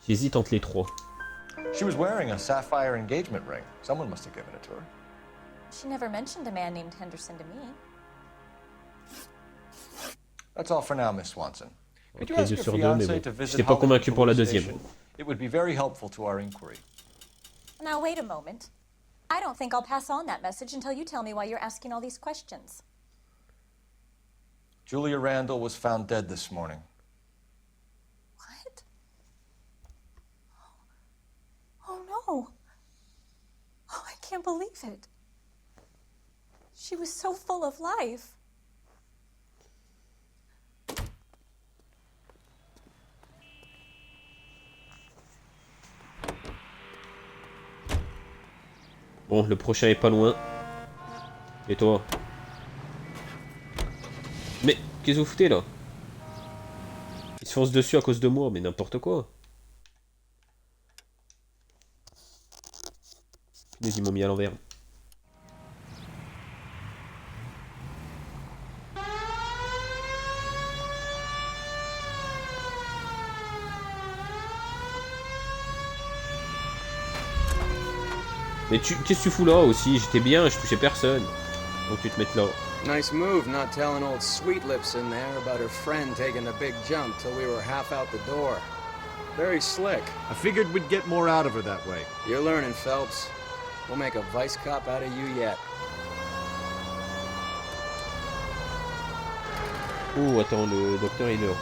J'hésite entre les trois. She was wearing a sapphire engagement ring. Someone must have given it to her. She never mentioned a man named Henderson to me. That's all for now, Miss Swanson. Could you Ok, ask 2 your sur 2, mais fiancé bon. to visit J'étais pas Hollywood convaincu pour la Police deuxième. Station? It would be very helpful to our inquiry. Now, wait a moment. I don't think I'll pass on that message until you tell me why you're asking all these questions. Julia Randall was found dead this morning. What? Oh, no. Oh, I can't believe it. She was so full of life. Bon, le prochain est pas loin. Et toi? Mais, qu'est-ce que vous foutez là? Ils se foncent dessus à cause de moi, mais n'importe quoi. Ils m'ont mis à l'envers. Mais qu'est-ce que tu fous là aussi? J'étais bien, je touchais personne. Donc tu te mettes là. Nice move not telling old Sweet Lips in there about her friend taking a big jump till we were half out the door. Very slick. I figured we'd get more out of her that way. You're learning, Phelps. We'll make a vice cop out of you yet. Oh, attends, le docteur il est là.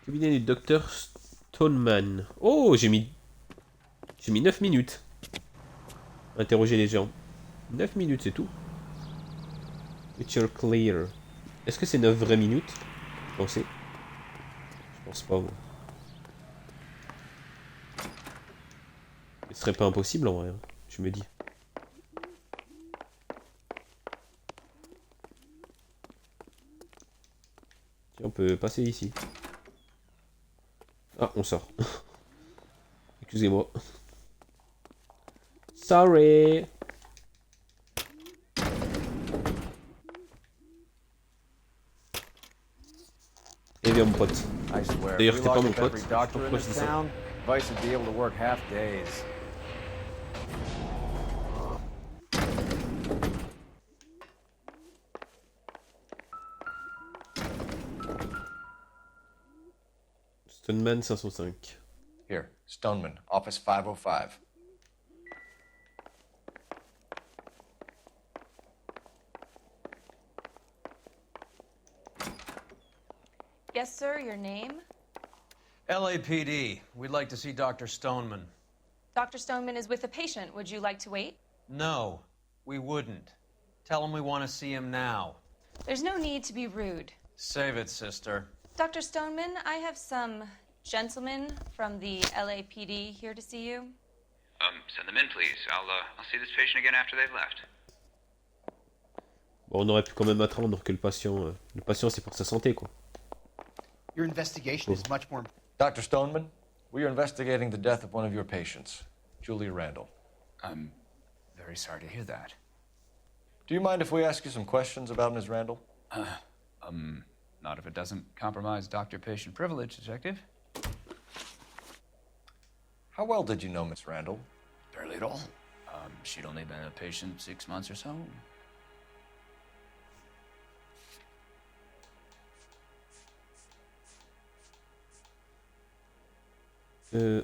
Cabinet du docteur Stoneman. Oh, j'ai mis 9 minutes. Interroger les gens. 9 minutes, c'est tout. Picture clear. Est-ce que c'est 9 vraies minutes? Vous pensez? Je pense pas, moi. Ce serait pas impossible en vrai, hein, je me dis. Tiens, on peut passer ici. Ah, on sort. Excusez-moi. Sorry. Eh bien, mon pote. D'ailleurs, c'était pas mon pote. Pourquoi je dis ça? Vice would be able to work half days. Stoneman 505. Here, Stoneman, office 505. Yes, sir, your name? LAPD. We'd like to see Dr. Stoneman. Dr. Stoneman is with a patient. Would you like to wait? No, we wouldn't. Tell him we want to see him now. There's no need to be rude. Save it, sister. Dr. Stoneman, I have some gentlemen from the LAPD here to see you. Send them in, please. I'll see this patient again after they've left. Bon, on aurait pu quand même attendre que le patient c'est pour sa santé, quoi. Your investigation is much more... Dr. Stoneman, we are investigating the death of one of your patients, Julia Randall. I'm very sorry to hear that. Do you mind if we ask you some questions about Ms. Randall? Not if it doesn't compromise doctor-patient privilege, Detective. How well did you know Miss Randall? Barely at all. She'd only been a patient 6 months or so.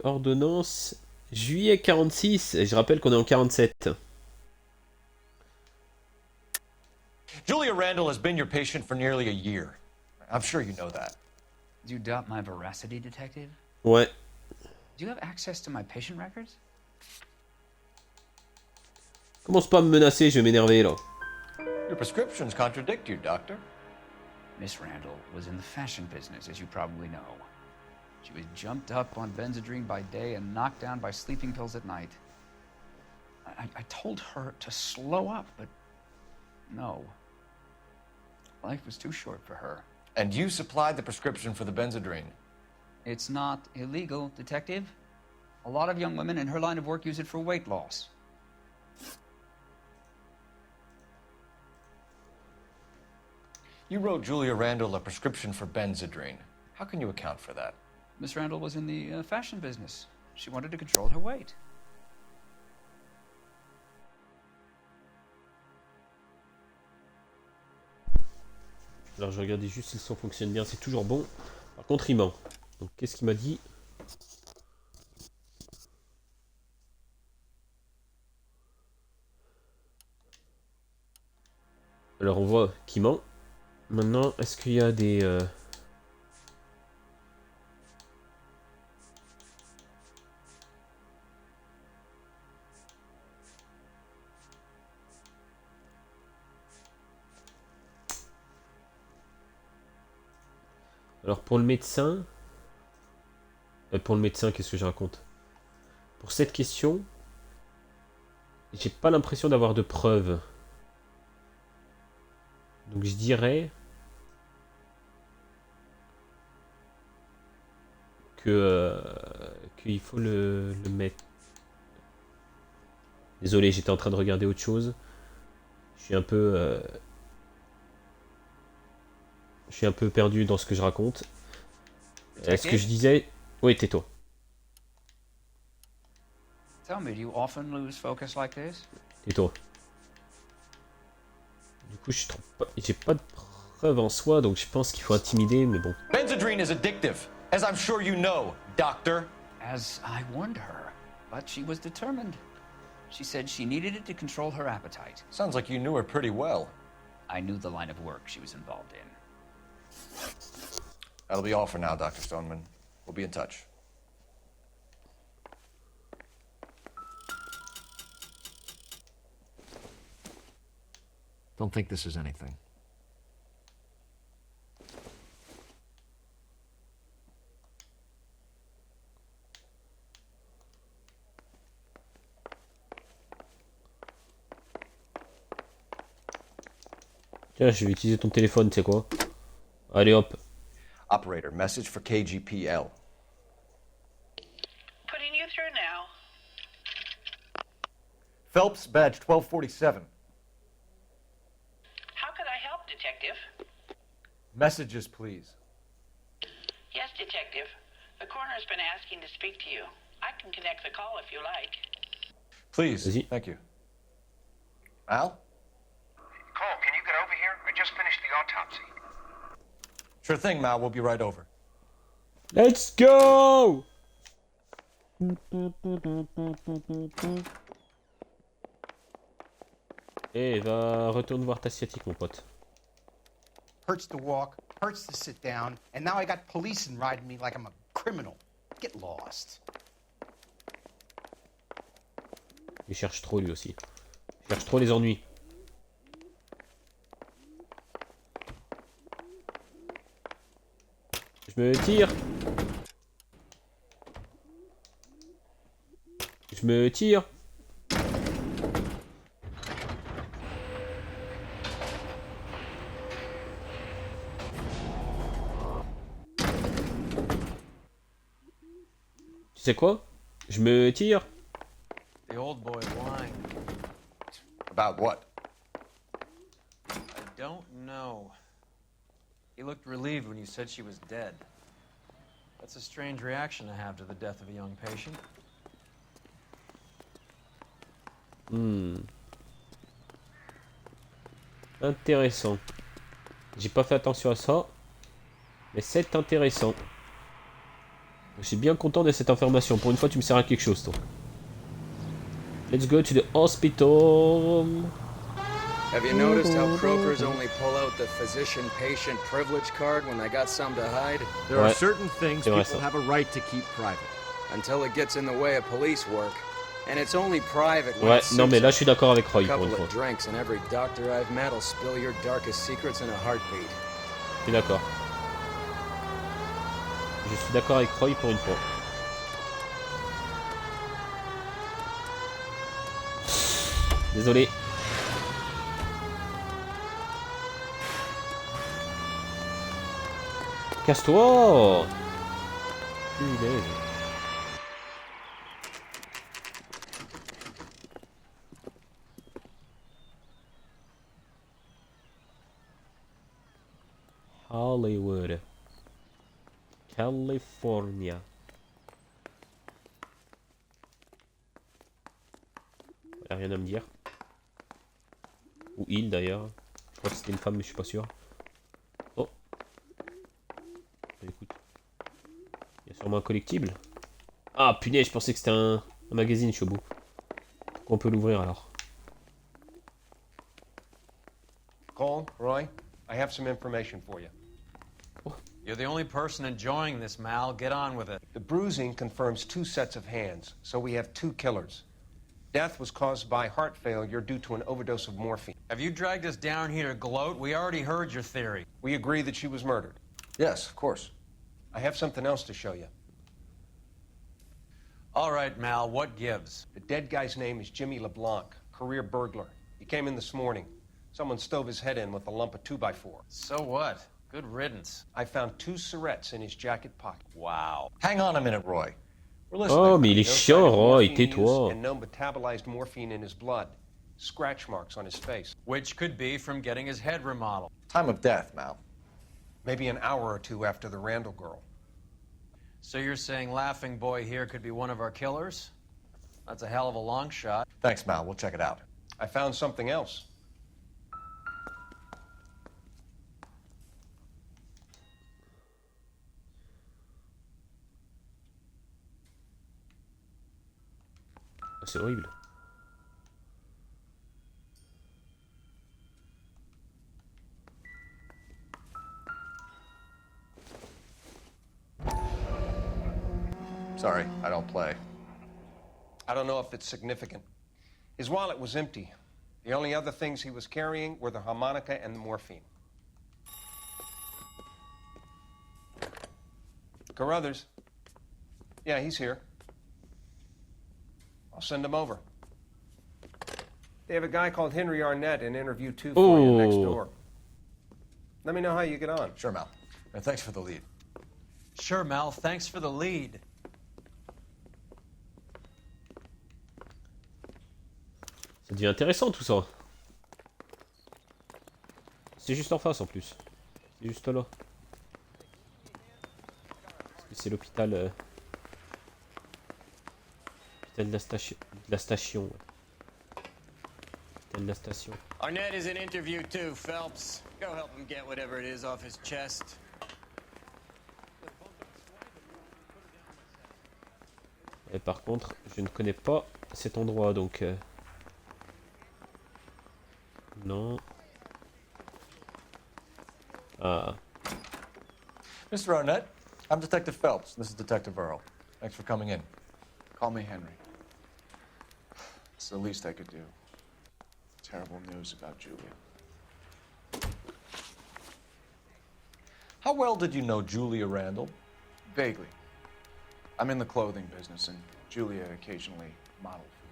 Ordonnance juillet 46. Et je rappelle qu'on est en 47. Julia Randall has been your patient for nearly a year. I'm sure you know that. Do you doubt my veracity, Detective? Ouais. Do you have access to my patient records? Commence pas à me menacer, je vais m'énerver là. Your prescriptions contradict you, Doctor. Miss Randall was in the fashion business, as you probably know. She was jumped up on Benzedrine by day and knocked down by sleeping pills at night. I told her to slow up, but no. Life was too short for her. And you supplied the prescription for the Benzedrine. It's not illegal, Detective. A lot of young women in her line of work use it for weight loss. You wrote Julia Randall a prescription for Benzedrine. How can you account for that? Miss Randall was in the fashion business. She wanted to control her weight. Alors je regardais juste si le son fonctionne bien, c'est toujours bon. Par contre il ment. Donc qu'est-ce qu'il m'a dit? Alors on voit qu'il ment. Maintenant, est-ce qu'il y a des... Alors pour le médecin... qu'est-ce que je raconte? Pour cette question, j'ai pas l'impression d'avoir de preuves. Donc je dirais que qu'il faut le mettre. Désolé, j'étais en train de regarder autre chose. Je suis un peu perdu dans ce que je raconte. Est-ce que je disais... Oui, tais-toi. Tell me, do you often lose focus like this? Tais-toi. Du coup, j'ai pas de preuves en soi, donc je pense qu'il faut intimider, mais bon. Benzedrine is addictive, as I'm sure you know, Doctor. As I warned her, but she was determined. She said she needed it to control her appetite. Sounds like you knew her pretty well. I knew the line of work she was involved in. That'll be all for now, Dr. Stoneman. We'll be in touch. Don't think this is anything. Tiens, je vais utiliser ton téléphone, tu sais quoi? Allez hop. Operator, message for KGPL. Putting you through now. Phelps, badge 1247. How could I help, Detective? Messages, please. Yes, Detective. The coroner's been asking to speak to you. I can connect the call if you like. Please. Thank you. Al? Cole, can you get over here? I just finished the autopsy. Sure thing, Mal. We'll be right over. Let's go! Eh, va retourne voir ta sciatique, mon pote. Hurts to walk, hurts to sit down, and now I got police riding me like I'm a criminal. Get lost. Il cherche trop lui aussi. Il cherche trop les ennuis. Je me tire. Je me tire. Tu sais quoi? Je me tire. The old boy lying. About what? I don't know. He looked relieved when you said she was dead. That's a strange reaction to have to the death of a young patient. Intéressant. J'ai pas fait attention à ça. Mais c'est intéressant. Je suis bien content de cette information. Pour une fois, tu me sers à quelque chose, toi. Let's go to the hospital. Have you noticed how croakers only pull out the physician-patient privilege card when they got something to hide? There are certain things people have a right to keep private. Until it gets in the way of police work. And it's only private when Ouais, it non mais suits là je suis d'accord avec Roy a pour couple une fois. of drinks and every doctor I've met will spill your darkest secrets in a heartbeat. Je suis d'accord. Je suis d'accord avec Roy pour une fois. Désolé. Casse-toi! Punaise. Hollywood. California. Y a rien à me dire. Ou il d'ailleurs. Je crois que c'était une femme mais je suis pas sûr. Oh. Écoute. Il y a sûrement un collectible. Ah punaise, je pensais que c'était un magazine, je suis au bout. On peut l'ouvrir alors. Cole, Roy, I have some information for you. You're the only person enjoying this, Mal. Get on with it. The bruising confirms 2 sets of hands, so we have 2 killers. Death was caused by heart failure due to an overdose of morphine. Have you dragged us down here to gloat? We already heard your theory. We agree that she was murdered. Yes, of course. I have something else to show you. All right, Mal, what gives? The dead guy's name is Jimmy LeBlanc, career burglar. He came in this morning. Someone stove his head in with a lump of 2x4. So what? Good riddance. I found 2 syrettes in his jacket pocket. Wow. Hang on a minute, Roy. We're listening. Oh, mais il est No chiant, sign of Roy, morphine tais-toi. use and no metabolized morphine in his blood. Scratch marks on his face. Which could be from getting his head remodeled. Time of death, Mal. Maybe an hour or 2 after the Randall girl. So you're saying Laughing Boy here could be one of our killers? That's a hell of a long shot. Thanks, Mal. We'll check it out. I found something else. C'est horrible. Sorry, I don't play. I don't know if it's significant. His wallet was empty. The only other things he was carrying were the harmonica and the morphine. Carruthers. Yeah, he's here. I'll send him over. They have a guy called Henry Arnett in interview 2 for you next door. Let me know how you get on. Sure, Mal. And thanks for the lead. Sure, Mal. Thanks for the lead. Ça devient intéressant tout ça. C'est juste en face en plus. C'est juste là. Parce que c'est l'hôpital. L'hôpital de la station. De la station. L'hôpital de la station. Arnett is in interview too, Phelps. Go help him get whatever it is off his chest. Et par contre, je ne connais pas cet endroit, donc... Non. Ah. Mr. Arnett, I'm Detective Phelps. This is Detective Earl. Thanks for coming in. Call me Henry. It's the least I could do. Terrible news about Julia. How well did you know Julia Randall? Vaguely. I'm in the clothing business, and Julia occasionally modeled for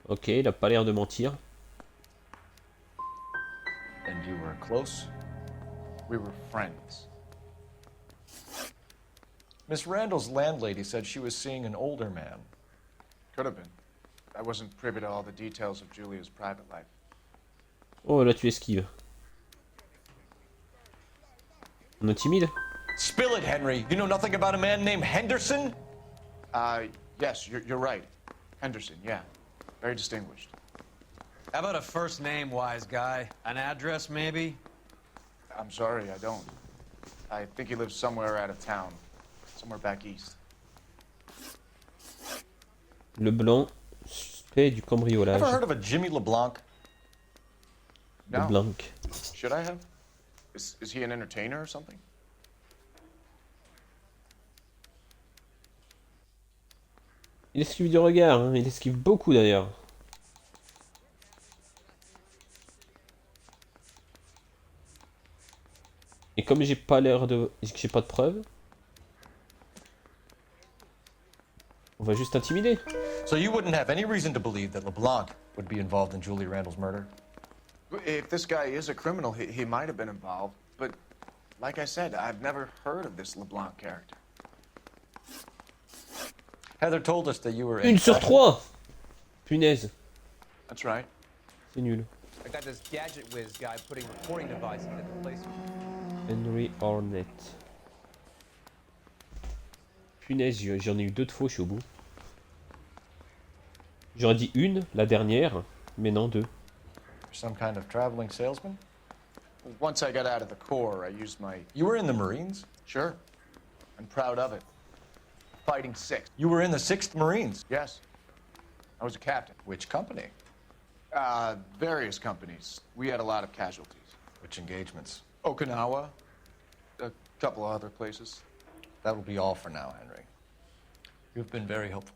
me. Ok, il a pas l'air de mentir. And you were close? We were friends. Miss Randall's landlady said she was seeing an older man. Could have been. I wasn't privy to all the details of Julia's private life. Oh, là tu esquives. On est timide? Spill it, Henry. You know nothing about a man named Henderson? Yes, you're right. Henderson, yeah. Very distinguished. How about a first name, wise guy? An address, maybe? I'm sorry, I don't. I think he lives somewhere out of town. Somewhere back east. Leblanc, suspect du cambriolage. Ever heard of a Jimmy LeBlanc? No. LeBlanc. Should I have? Is he an entertainer or something? Il esquive du regard, hein. Il esquive beaucoup d'ailleurs. Et comme j'ai pas l'air de... j'ai pas de preuves, on va juste intimider. So you wouldn't have any reason to believe that LeBlanc would be involved in Julia Randall's murder? If this guy is a criminal, he might have been involved. But like I said, I've never heard of this LeBlanc character. Heather told us that you were Une sur trois. Punaise. That's right. C'est nul. I got this gadget whiz guy putting recording devices at the place. Henry Arnett. Punaise, j'en ai eu deux de faux, je suis au bout. J'aurais dit une, la dernière, mais non, deux. Some kind of traveling salesman? Once I got out of the Corps, I used my... You were in the Marines? Sure. I'm proud of it. Fighting 6th. You were in the 6th Marines? Yes. I was a captain. Which company? Various companies. We had a lot of casualties. Which engagements? Okinawa. A couple of other places. That will be all for now, Henry. You've been very helpful.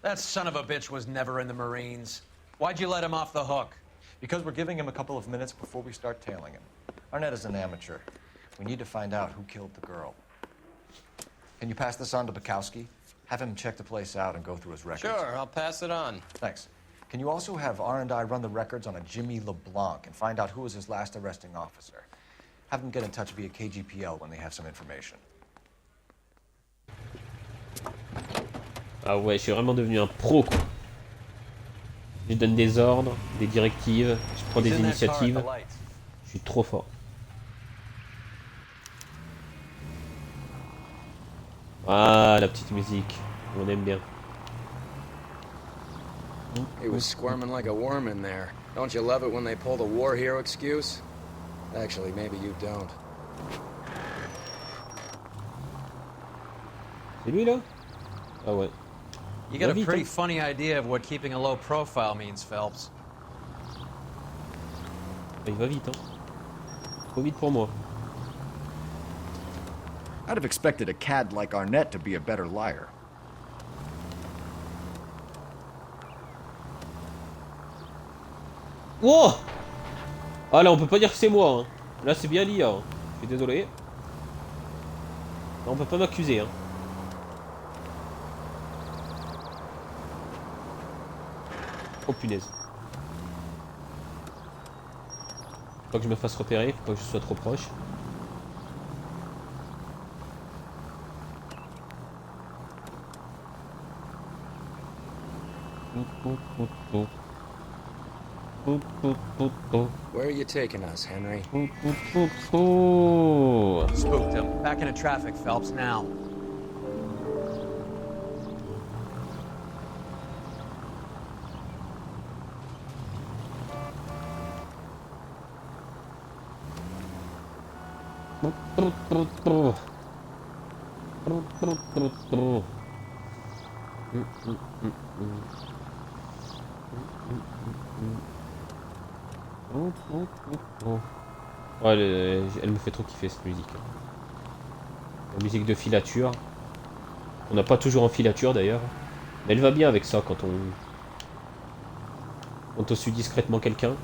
That son of a bitch was never in the Marines. Why'd you let him off the hook? Because we're giving him a couple of minutes before we start tailing him. Arnett is an amateur. We need to find out who killed the girl. Can you pass this on to Bukowski? Have him check the place out and go through his records. Sure, I'll pass it on. Thanks. Can you also have R&I run the records on a Jimmy LeBlanc and find out who was his last arresting officer? Have them get in touch via KGPL when they have some information. Ah ouais, je suis vraiment devenu un pro, quoi. Je donne des ordres, des directives, je prends des initiatives. Je suis trop fort. Ah, la petite musique. On aime bien. He was squirming like a worm in there. Don't you love it when they pull the war hero excuse? Actually, maybe you don't. C'est lui, là? Ah ouais. You got a pretty funny idea of what keeping a low profile means, Phelps. Il va vite, hein. Trop vite pour moi. I'd have expected a cad like Arnett to be a better liar. Oh! Ah là, on peut pas dire que c'est moi, hein. Là, c'est bien l'IA, hein. Je suis désolé. Là, on peut pas m'accuser, hein. Oh punaise. Faut pas que je me fasse repérer, faut pas que je sois trop proche. Where are you taking us, Henry? Spooked him. Back into traffic, Phelps, now. Ouais, elle me fait trop kiffer cette musique. La musique de filature. On n'a pas toujours en filature d'ailleurs. Mais elle va bien avec ça quand on suit discrètement quelqu'un.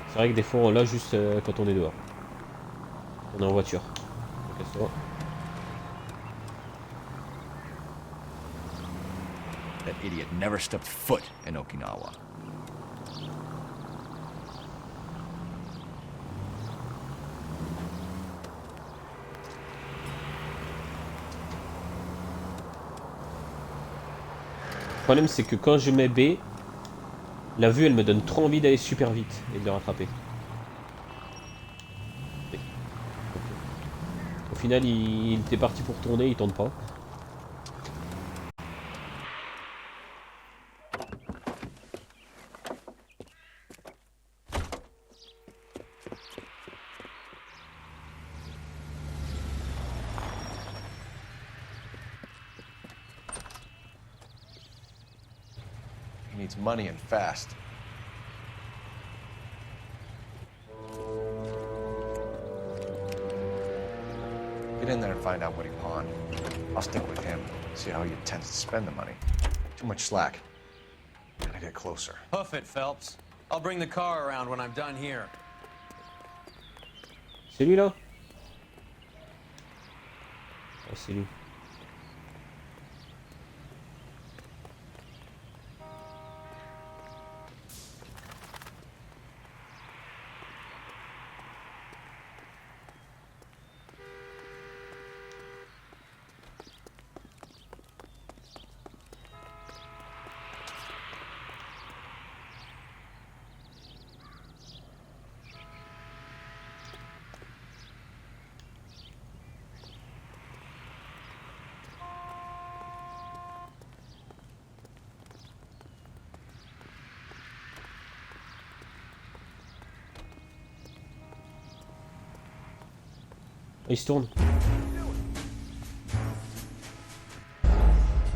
C'est vrai que des fois on l'a juste quand on est dehors. On est en voiture. Donc, ça va. That idiot never stepped foot in Okinawa. Le problème c'est que quand je mets B, la vue elle me donne trop envie d'aller super vite et de le rattraper. Au final il était parti pour tourner, il tourne pas. He needs money and fast. Get in there and find out what he pawned. I'll stick with him, see how he intends to spend the money. Too much slack. Gotta get closer. Hoof it, Phelps. I'll bring the car around when I'm done here. C'est lui là? Oh, c'est lui. Il se tourne.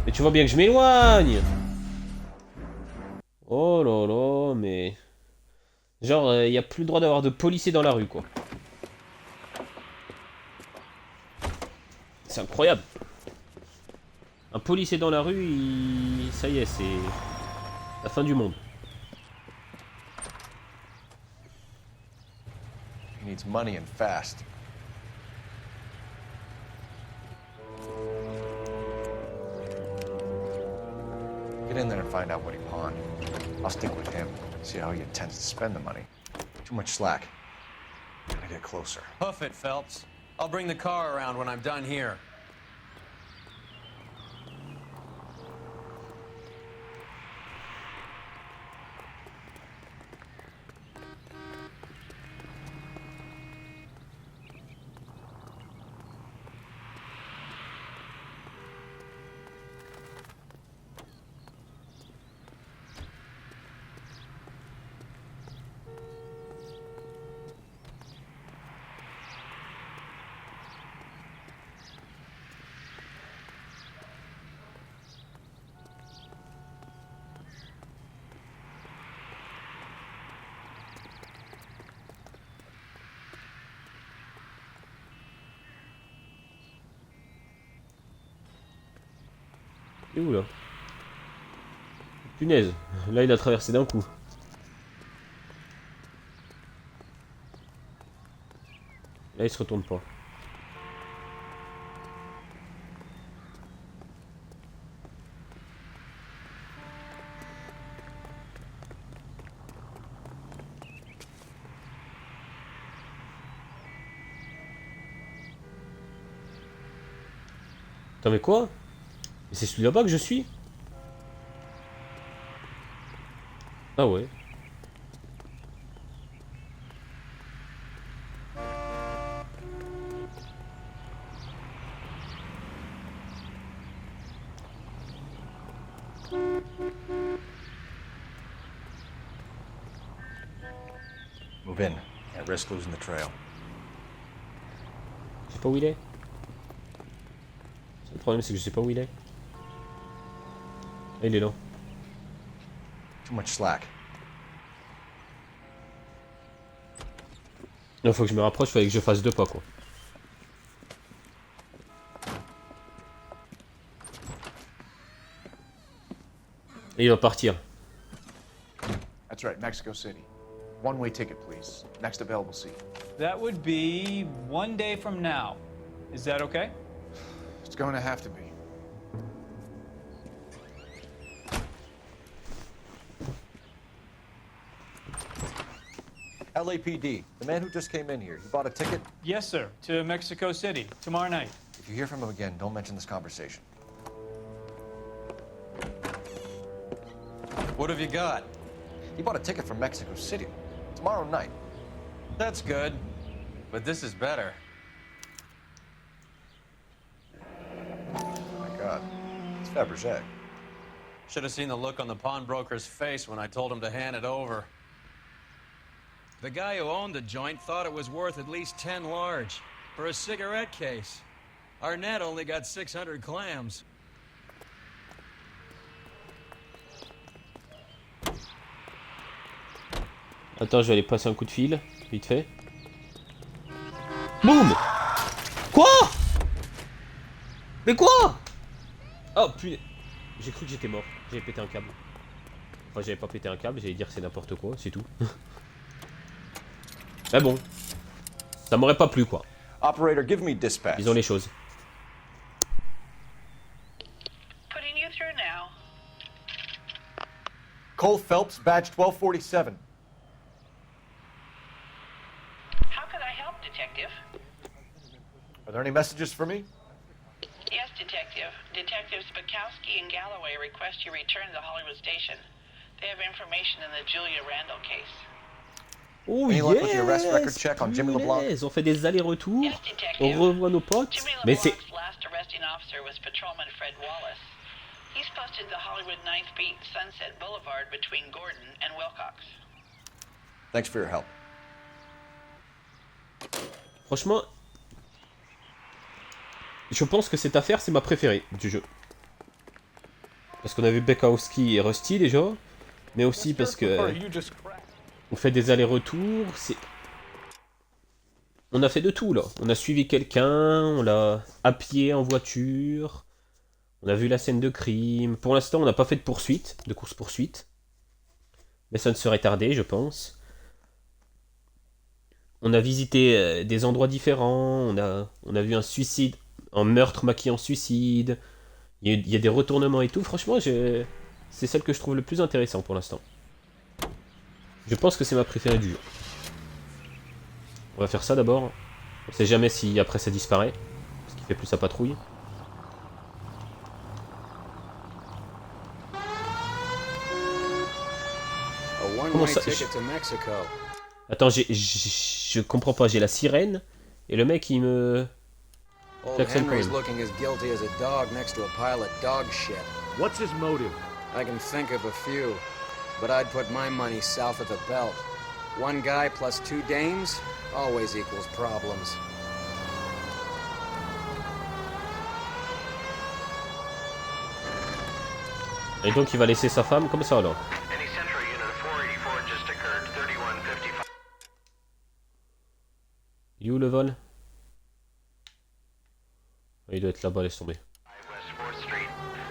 Mais tu vois bien que je m'éloigne. Oh là là, mais... Genre, il n'y a plus le droit d'avoir de policiers dans la rue, quoi. C'est incroyable. Un policier dans la rue, ça y est, c'est... la fin du monde. He needs money and fast. Get in there and find out what he pawned. I'll stick with him, see how he intends to spend the money. Too much slack. Gotta get closer. Hoof it, Phelps. I'll bring the car around when I'm done here. Et où là? Punaise, là il a traversé d'un coup. Là il se retourne pas. Attends mais quoi? Mais c'est celui là-bas que je suis? Ah ouais. Move in. Can't risk losing the trail. pas où il est. Le problème c'est que je sais pas où il est. Ah, il est là. Too much slack. Il faut que je me rapproche, il fallait que je fasse 2 pas quoi. Et il va partir. That's right, Mexico City. One-way ticket, please. Next available seat. That would be 1 day from now. Is that okay? It's going to have to be. LAPD, the man who just came in here, he bought a ticket? Yes, sir. To Mexico City, tomorrow night. If you hear from him again, don't mention this conversation. What have you got? He bought a ticket from Mexico City. Tomorrow night. That's good. But this is better. Oh my God. It's Fabergé. Should have seen the look on the pawnbroker's face when I told him to hand it over. The guy who owned the joint thought it was worth at least 10 large for a cigarette case. Arnett only got 600 clams. Attends, je vais aller passer un coup de fil, vite fait. Boum! Quoi? Mais quoi? Oh putain! J'ai cru que j'étais mort. J'avais pété un câble. Enfin, j'avais pas pété un câble, j'allais dire que c'est n'importe quoi, c'est tout. Mais bon. Ça m'aurait pas plu, quoi. Operator, give me dispatch. Disons les choses. Putting you through now. Cole Phelps, badge 1247. How could I help, Detective? Are there any messages for me? Yes, Detective. Detectives Bukowski and Galloway request you return to the Hollywood station. They have information in the Julia Randall case. Oh Any yes, luck with the arrest record check on Jimmy LeBlanc? On fait des allers-retours, on revoit nos potes, mais c'est... Last arresting officer was patrolman Fred Wallace. He's posted the Hollywood 9th Beat Sunset Boulevard between Gordon and Wilcox. Thanks for your help. Franchement, je pense que cette affaire c'est ma préférée du jeu. Parce qu'on a vu Bukowski et Rusty déjà, mais aussi parce que... On fait des allers-retours, c'est... On a fait de tout là. On a suivi quelqu'un, on l'a à pied, en voiture. On a vu la scène de crime. Pour l'instant, on n'a pas fait de poursuite, de course-poursuite. Mais ça ne serait tardé, je pense. On a visité des endroits différents. On a vu un suicide, un meurtre maquillé en suicide. Il y a des retournements et tout. Franchement, c'est celle que je trouve le plus intéressant pour l'instant. Je pense que c'est ma préférée du jeu. On va faire ça d'abord. On sait jamais si après ça disparaît. Parce qu'il fait plus sa patrouille. Comment ça? Attends, je comprends pas. J'ai la sirène. Et le mec il me... Old Henry's looking as guilty as a dog next to a pile of dog shit. What's his motive? I can think of a few. But I'd put my money south of the belt. One guy plus 2 dames always equals problems. Et donc il va laisser sa femme comme ça alors. Any Central Unit of 484 just occurred, 3155. Il est où le vol? Il doit être là-bas, laisse tomber. West 4th Street.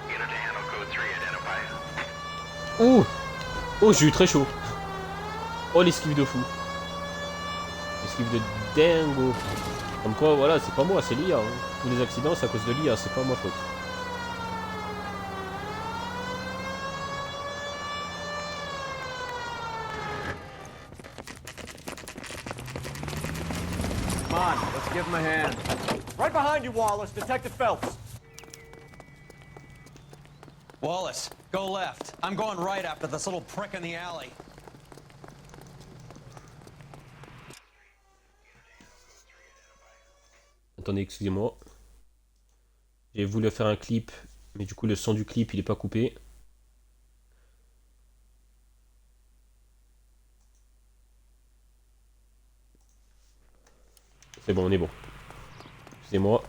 Unit to handle code 3, identify. Ouh! Oh, j'ai eu très chaud. Oh, l'esquive de fou. L'esquive de dingo. Comme quoi, voilà, c'est pas moi, c'est l'IA. Hein. Tous les accidents, c'est à cause de l'IA, c'est pas ma faute. Come on, let's give him a hand. Right behind you, Wallace. Detective Phelps. Wallace, go left. I'm going right after this little prick in the alley. Attendez, excusez-moi. J'ai voulu faire un clip, mais du coup le son du clip il est pas coupé. C'est bon, on est bon. Excusez-moi.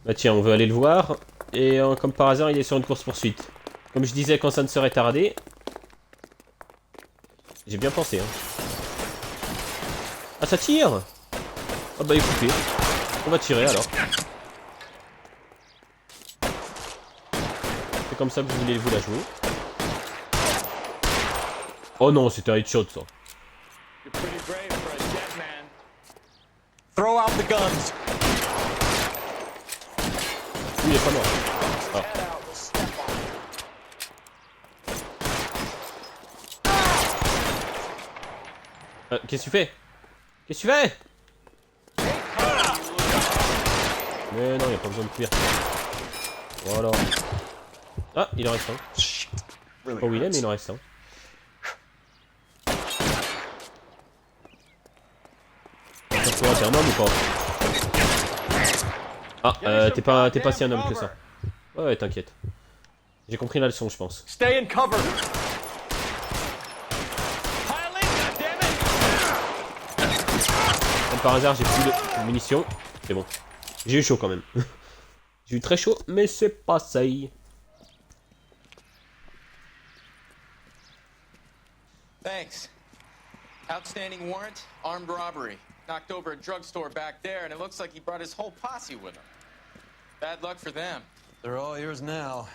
Bah tiens, on veut aller le voir. Et comme par hasard, il est sur une course-poursuite. Comme je disais quand ça ne serait tardé. J'ai bien pensé, hein. Ah, ça tire! Ah bah écoutez, on va tirer alors. C'est comme ça que je voulais vous la jouer. Oh non, c'était un headshot ça. Throw out the guns. Il est pas mort. Ah. Qu'est-ce que tu fais? Qu'est-ce que tu fais? Mais non, il n'y a pas besoin de cuire. Voilà. Ah, il en reste un. Je sais pas où il est, mais il en reste un. Toi, t'es un homme ou pas? Ah, t'es pas si un homme que ça. Ouais, t'inquiète. J'ai compris la leçon, je pense. Stay in cover. Comme par hasard, j'ai plus de munitions. C'est bon. J'ai eu chaud quand même. J'ai eu très chaud, mais c'est pas ça. Thanks. Outstanding warrant, armed robbery. Knocked over a drugstore back there, and it looks like he brought his whole posse with him. Bad luck for them. They're all yours now.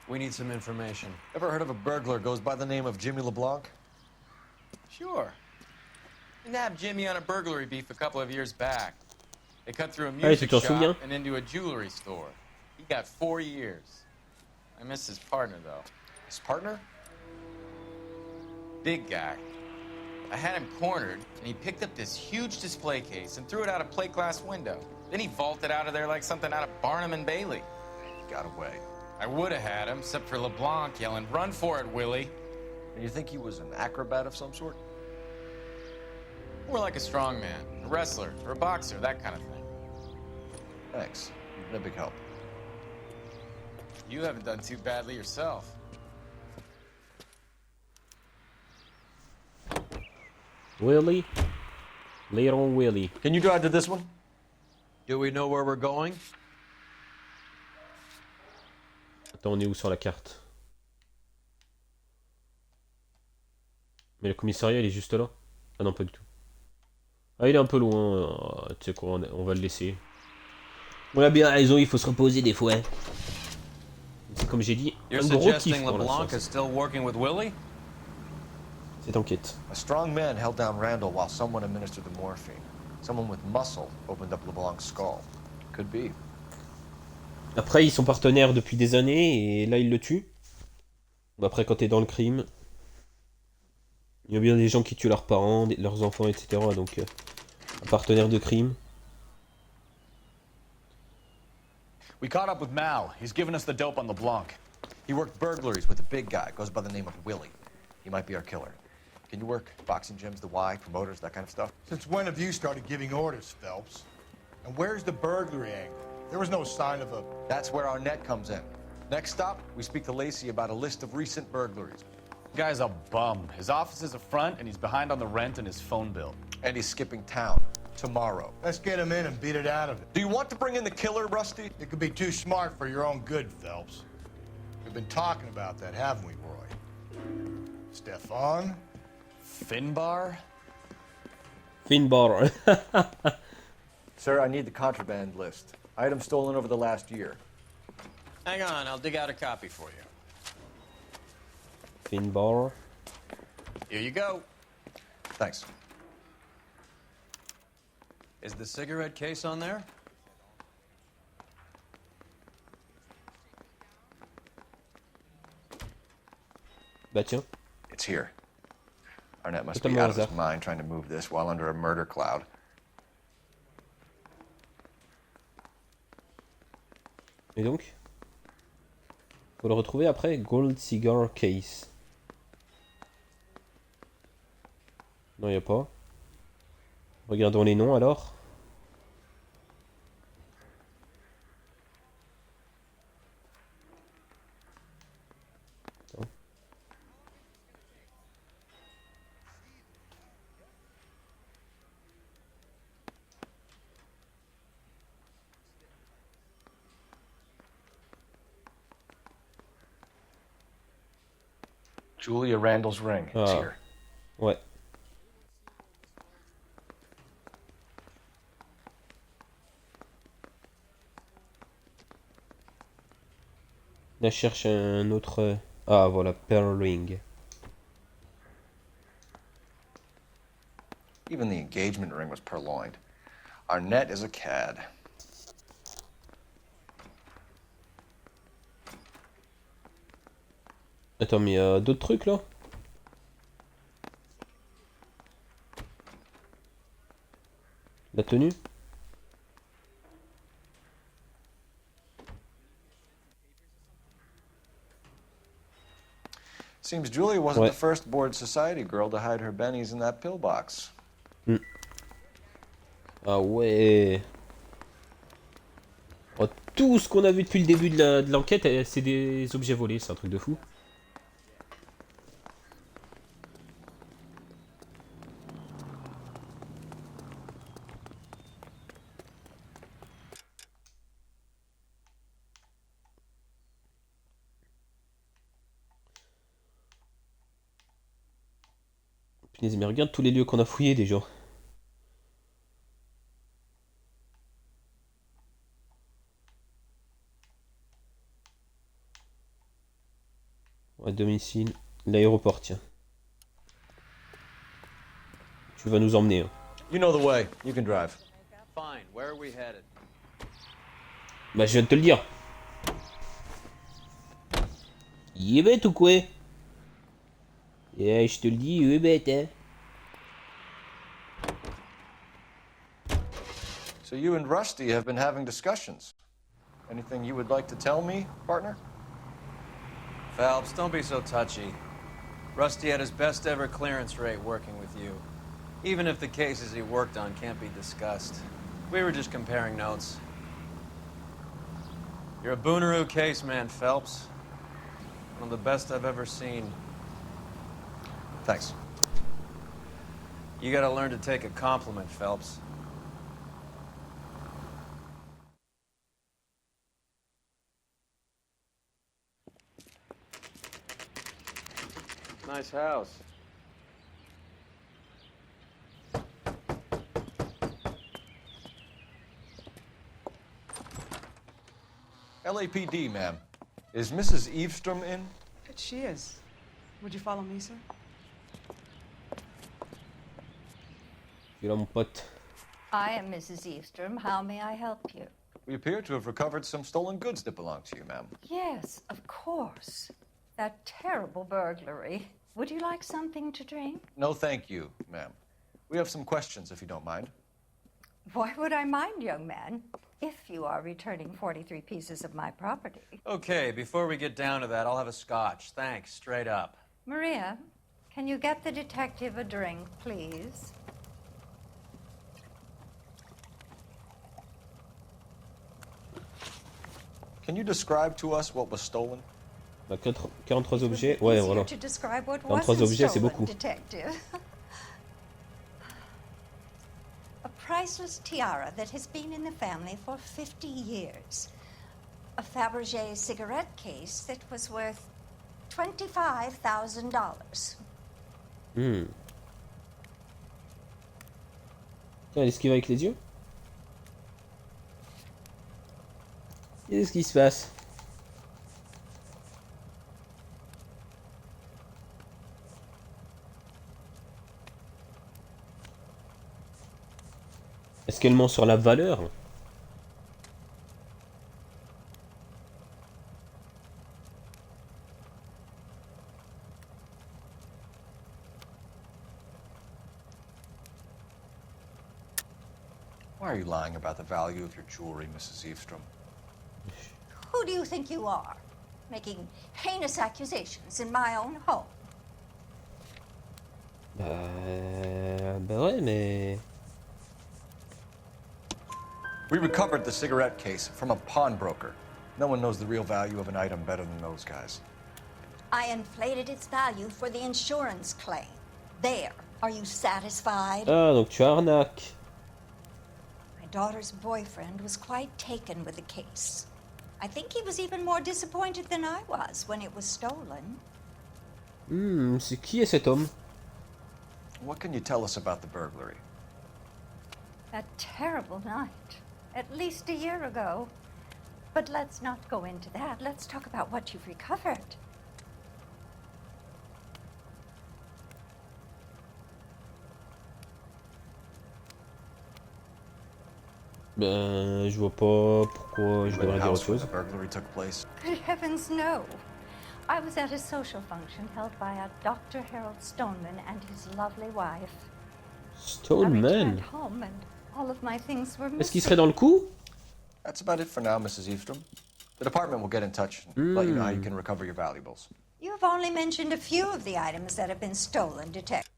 We need some information. Ever heard of a burglar goes by the name of Jimmy LeBlanc? Sure. We nabbed Jimmy on a burglary beef a couple of years back. They cut through a Ah, music tu t'en shop souviens? and into a jewelry store. He got 4 years. I miss his partner, though. His partner? Big guy. I had him cornered, and he picked up this huge display case and threw it out a plate glass window. Then he vaulted out of there like something out of Barnum and Bailey. He got away. I would have had him, except for LeBlanc yelling, "Run for it, Willie!" And you think he was an acrobat of some sort? More like a strongman, a wrestler, or a boxer, that kind of thing. Thanks. You've been a big help. You haven't done too badly yourself. Willie. Little Willie. Can you drive to this one? Do we know where we're going? Attends, on est où sur la carte? Mais le commissariat, il est juste là? Ah non, pas du tout. Ah, il est un peu loin. Tu sais quoi, on va le laisser. On a bien raison, il faut se reposer des fois. C'est comme j'ai dit, You're un gros suggesting kiff pour LeBlanc l'instant. is still working with Willie? C'est enquête. A strong man held down Randall while someone administered the morphine. Someone with muscle opened up LeBlanc's skull. Could be. Après, ils sont partenaires depuis des années et là, ils le tuent. Après, quand t'es dans le crime, il y a bien des gens qui tuent leurs parents, leurs enfants, etc. Donc, un partenaire de crime. We caught up with Mal. He's given us the dope on LeBlanc. He worked burglaries with a big guy. Goes by the name of Willie. He might be our killer. Can you work boxing gyms, the Y, promoters, that kind of stuff? Since when have you started giving orders, Phelps? And where's the burglary angle? There was no sign of a... That's where our net comes in. Next stop, we speak to Lacey about a list of recent burglaries. Guy's a bum. His office is a front, and he's behind on the rent and his phone bill. And he's skipping town tomorrow. Let's get him in and beat it out of it. Do you want to bring in the killer, Rusty? It could be too smart for your own good, Phelps. We've been talking about that, haven't we, Roy? Stefan? Finbar? Finbar. Sir, I need the contraband list. Items stolen over the last year. Hang on, I'll dig out a copy for you. Finbar. Here you go. Thanks. Is the cigarette case on there? Bah tiens. It's here. Arnett must C'est be tellement out of his hasard. mind trying to move this while under a murder cloud. Et donc? Faut le retrouver après. Gold Cigar Case. Non, y a pas. Regardons les noms alors. Attends. Julia Randall's ring. It's Ah. here. Ouais. Là, je cherche un autre... Ah, voilà, Pearl Ring. Even the engagement ring was purloined. Arnett is a cad. Attends, mais il y a d'autres trucs, là? La tenue? Seems Julia wasn't Ouais. the first bored society girl to hide her bennies in that pillbox. Ah ouais. Oh, tout ce qu'on a vu depuis le début de l'enquête, c'est des objets volés, c'est un truc de fou. Punaise, mais regarde tous les lieux qu'on a fouillés déjà. Ouais, domicile, l'aéroport, tiens. Tu vas nous emmener. Hein. You know the way. You can drive. Fine. Where are we headed? Bah, je viens de te le dire. Il est bête ou quoi? Je te le dis, il est bête, hein. So you and Rusty have been having discussions. Anything you would like to tell me, partner? Phelps, don't be so touchy. Rusty had his best ever clearance rate working with you. Even if the cases he worked on can't be discussed. We were just comparing notes. You're a Booneroo case man, Phelps. One of the best I've ever seen. Thanks. You gotta learn to take a compliment, Phelps. Nice house. LAPD, ma'am. Is Mrs. Eavestrom in? She is. Would you follow me, sir? Tu es là, mon pote. I am Mrs. Eavestrom. How may I help you? We appear to have recovered some stolen goods that belong to you, ma'am. Yes, of course. That terrible burglary. Would you like something to drink? No, thank you, ma'am. We have some questions, if you don't mind. Why would I mind, young man, if you are returning 43 pieces of my property? Okay, before we get down to that, I'll have a scotch. Thanks, straight up. Maria, can you get the detective a drink, please? Can you describe to us what was stolen? Bah, 43 objets, ouais, voilà. 43 objets, c'est beaucoup. Detective. A priceless tiara that has been in the family for 50 years. A Fabergé cigarette case that was worth $25,000. Elle esquive avec les yeux. Qu'est-ce qui se passe? Est-ce qu'elle ment sur la valeur? Why are you lying about the value of your jewelry, Mrs. Eavestrom? Who do you think you are, making heinous accusations in my own home? Bah ouais, mais... We recovered the cigarette case from a pawnbroker. No one knows the real value of an item better than those guys. I inflated its value for the insurance claim. There. Are you satisfied? Ah, donc tu arnaques. My daughter's boyfriend was quite taken with the case. I think he was even more disappointed than I was when it was stolen. C'est qui est cet homme? What can you tell us about the burglary? A terrible night. At least a year ago. But let's not go into that. Let's talk about what you've recovered. Ben, je vois pas pourquoi je devrais dire autre chose. Good heavens, no. I was at a social function held by a Dr. Harold Stoneman and his lovely wife. Stoneman? Home and all of my things were Est-ce qu'il serait dans le coup? That's about it for now, Mrs. Eastrom. The department will get in touch and let you know how you can recover your valuables. You have only mentioned a few of the items that have been stolen, Detective.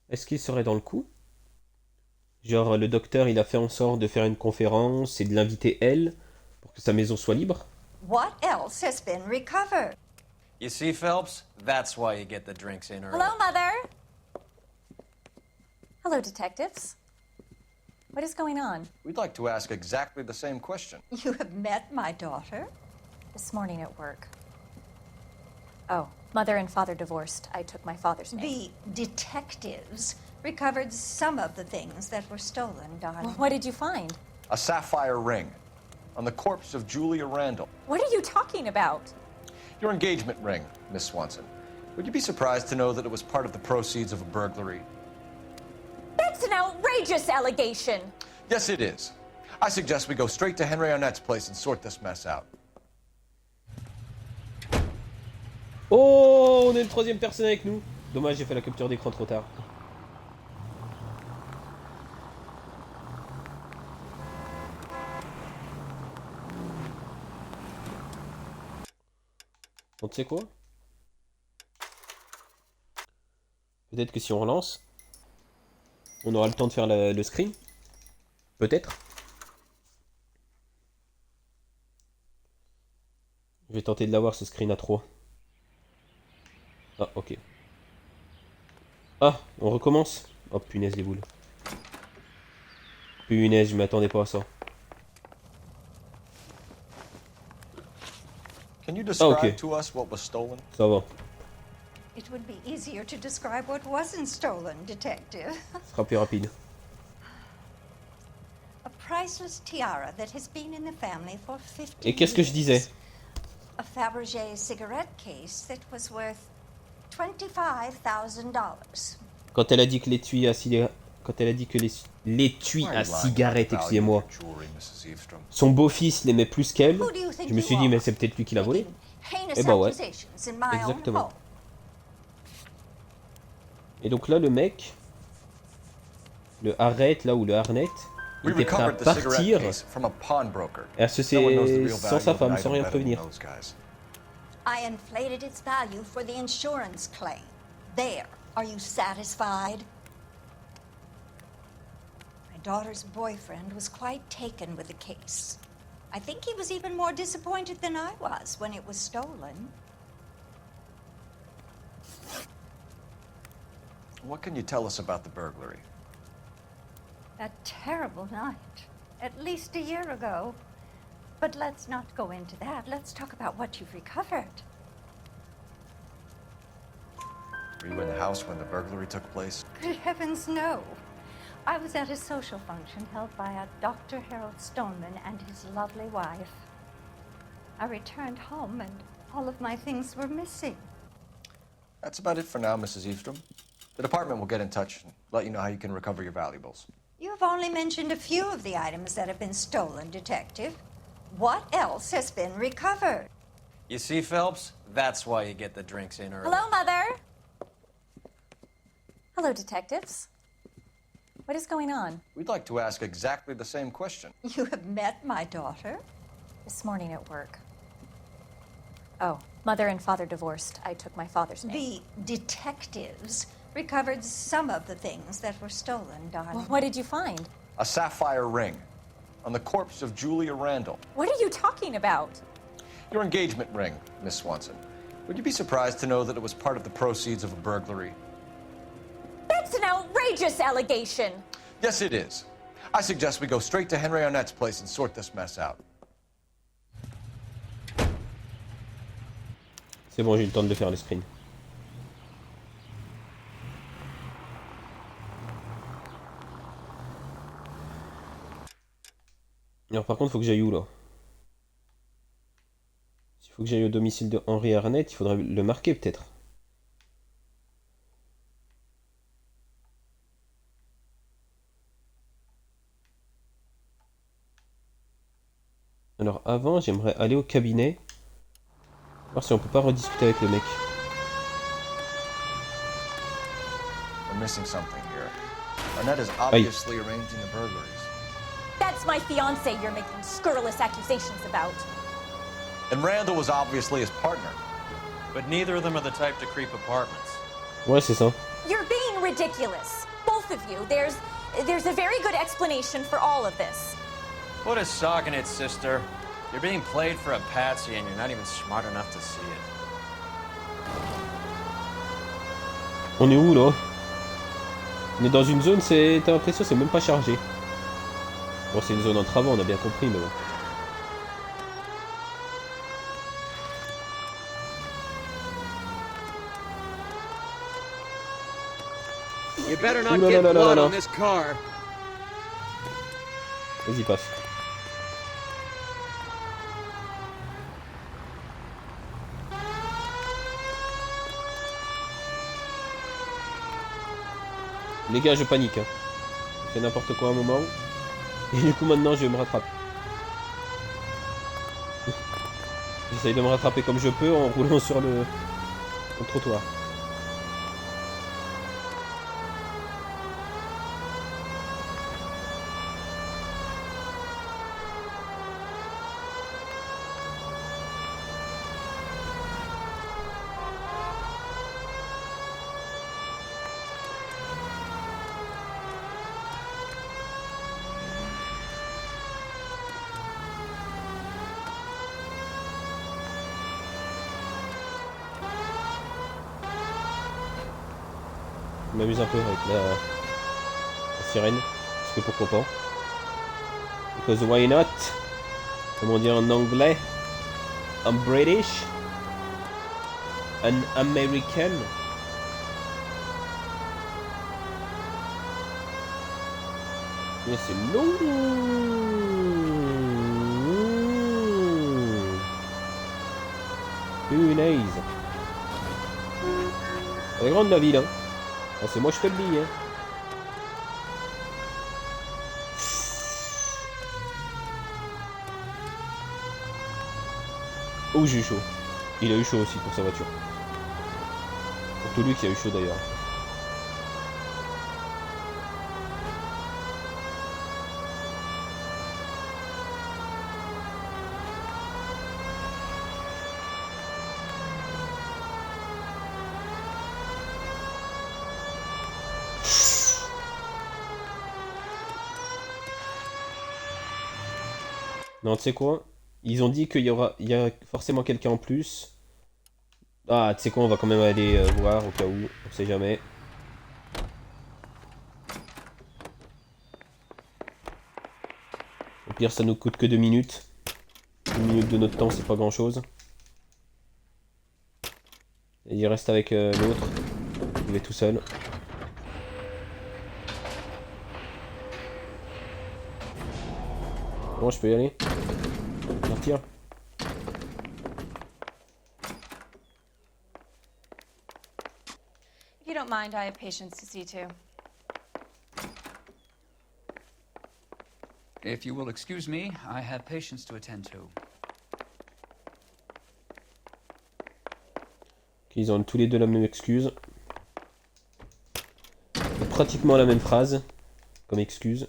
Est-ce qu'il serait dans le coup? Genre, le docteur, il a fait en sorte de faire une conférence et de l'inviter elle pour que sa maison soit libre? What else has been recovered? You see, Phelps? That's why you get the drinks in early. Hello, Mother. Hello, detectives. What is going on? We'd like to ask exactly the same question. You have met my daughter? This morning at work. Oh, mother and father divorced. I took my father's name. The detectives recovered some of the things that were stolen, darling. Well, what did you find? A sapphire ring on the corpse of Julia Randall. What are you talking about? Your engagement ring, Miss Swanson. Would you be surprised to know that it was part of the proceeds of a burglary? That's an outrageous allegation. Yes, it is. I suggest we go straight to Henry Arnett's place and sort this mess out. Oh, on a une troisième personne avec nous. Dommage, j'ai fait la capture d'écran trop tard. Bon, tu sais quoi? Peut-être que si on relance, on aura le temps de faire le screen. Peut-être. Je vais tenter de l'avoir ce screen à 3. Ah, ok. Ah, on recommence. Oh, punaise les boules. Punaise, je m'attendais pas à ça. Can you describe to us what was stolen? Ça va. It would be easier to describe what wasn't stolen, Detective. Ce sera plus rapide. A priceless tiara that has been in the family for 50 Et qu'est-ce que je disais? A Fabergé cigarette case that was worth $25,000. Quand elle a dit que l'étui à cigarette... Quand elle a dit que l'étui à cigarette, excusez-moi, son beau-fils l'aimait plus qu'elle, je me suis dit, mais c'est peut-être lui qui l'a volé. Et bah ouais, exactement. Et donc là, le mec, le arrête, là, ou le harnett, il était prêt à partir, et à se séparer sans sa femme, sans rien prévenir. I inflated its value for the insurance claim. There, are you satisfied? My daughter's boyfriend was quite taken with the case. I think he was even more disappointed than I was when it was stolen. What can you tell us about the burglary? A terrible night. At least a year ago. But let's not go into that. Let's talk about what you've recovered. Were you in the house when the burglary took place? Good heavens, no. I was at a social function held by a Dr. Harold Stoneman and his lovely wife. I returned home and all of my things were missing. That's about it for now, Mrs. Eastrom. The department will get in touch and let you know how you can recover your valuables. You have only mentioned a few of the items that have been stolen, Detective. What else has been recovered? You see, Phelps? That's why you get the drinks in early. Hello, Mother. Hello, detectives. What is going on? We'd like to ask exactly the same question. You have met my daughter? This morning at work. Oh, mother and father divorced. I took my father's name. The detectives recovered some of the things that were stolen, darling. Well, what did you find? A sapphire ring on the corpse of Julia Randall. What are you talking about? Your engagement ring, Miss Swanson. Would you be surprised to know that it was part of the proceeds of a burglary? That's an outrageous allegation. Yes, it is. I suggest we go straight to Henry Arnett's place and sort this mess out. C'est bon, j'ai eu le temps de le faire le screen. Alors par contre, faut que j'aille où là? S'il faut que j'aille au domicile de Henry Arnett, il faudrait le marquer peut-être. Alors avant, j'aimerais aller au cabinet. Voir si on peut pas rediscuter avec le mec. We're missing something here. Arnett is obviously arranging the burglaries. That's my fiance you're making scurrilous accusations about. And Randall was obviously his partner. But neither of them are the type to creep apartments. Ouais, c'est ça. You're being ridiculous. Both of you. There's a very good explanation for all of this. Put a sock in it, sister. You're being played for a patsy and you're not even smart enough to see it. On est où là? On est dans une zone, t'as l'impression c'est même pas chargé. Bon, c'est une zone en travaux, on a bien compris, mais bon. You better not get blood on this car. Vas-y, passe. Les gars, je panique. Hein. Je fais n'importe quoi à un moment. Et du coup, maintenant, je me rattrape. J'essaye de me rattraper comme je peux en roulant sur le trottoir. Je m'amuse un peu avec la sirène, parce que pourquoi pas. Because why not? Comme on dit en anglais. I'm British. An American. Mais c'est long. Punaise. Elle est grande la ville, hein. Ah, c'est moi je fais le billet. Oh, j'ai eu chaud. Il a eu chaud aussi pour sa voiture. Surtout lui qui a eu chaud d'ailleurs. Non, tu sais quoi? Ils ont dit qu'il y a forcément quelqu'un en plus. Ah, tu sais quoi? On va quand même aller voir au cas où. On sait jamais. Au pire, ça nous coûte que 2 minutes. 2 minutes de notre temps, c'est pas grand chose. Et il reste avec l'autre. Il est tout seul. Bon, je peux y aller. Partir. If you don't mind, I have patients to see too. If you will excuse me, I have patients to attend to. Ils ont tous les deux la même excuse. Pratiquement la même phrase comme excuse.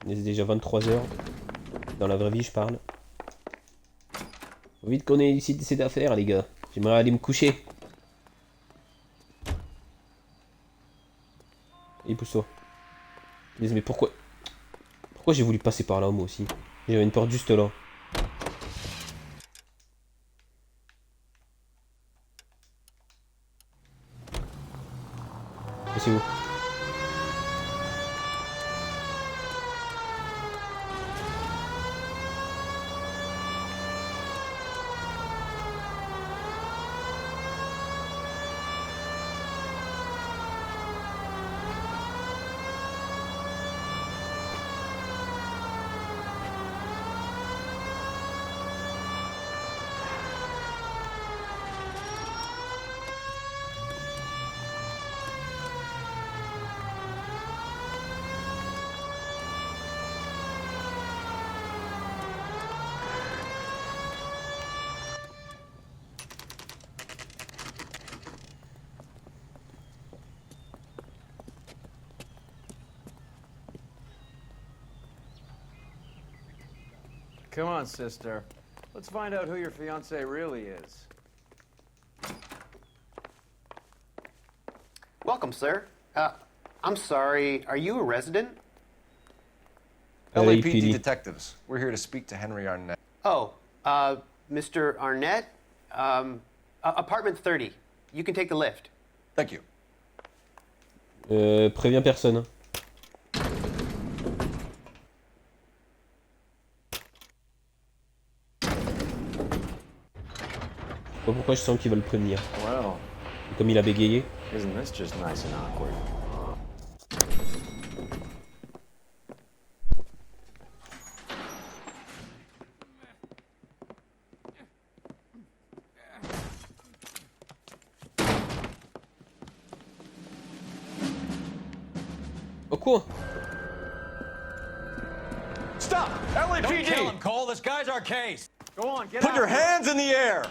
Il est déjà 23h. Dans la vraie vie, je parle. Faut vite qu'on ait ici cette affaire, les gars. J'aimerais aller me coucher. Et pousse-toi. Mais pourquoi j'ai voulu passer par là, moi aussi? J'avais une porte juste là. C'est où? Come on, sister. Let's find out who your fiancé really is. Welcome, sir. I'm sorry, are you a resident? LAPD detectives. We're here to speak to Henry Arnett. Oh, Mr. Arnett? Apartment 30. You can take the lift. Thank you. Préviens personne. Je sais pas pourquoi je sens qu'il va le prévenir. Well, Comme il a bégayé. isn't this just nice and awkward? Oh quoi? Stop! LAPD! Don't kill him, Cole. This guy's our case. Go on, get Put out. your hands in the air!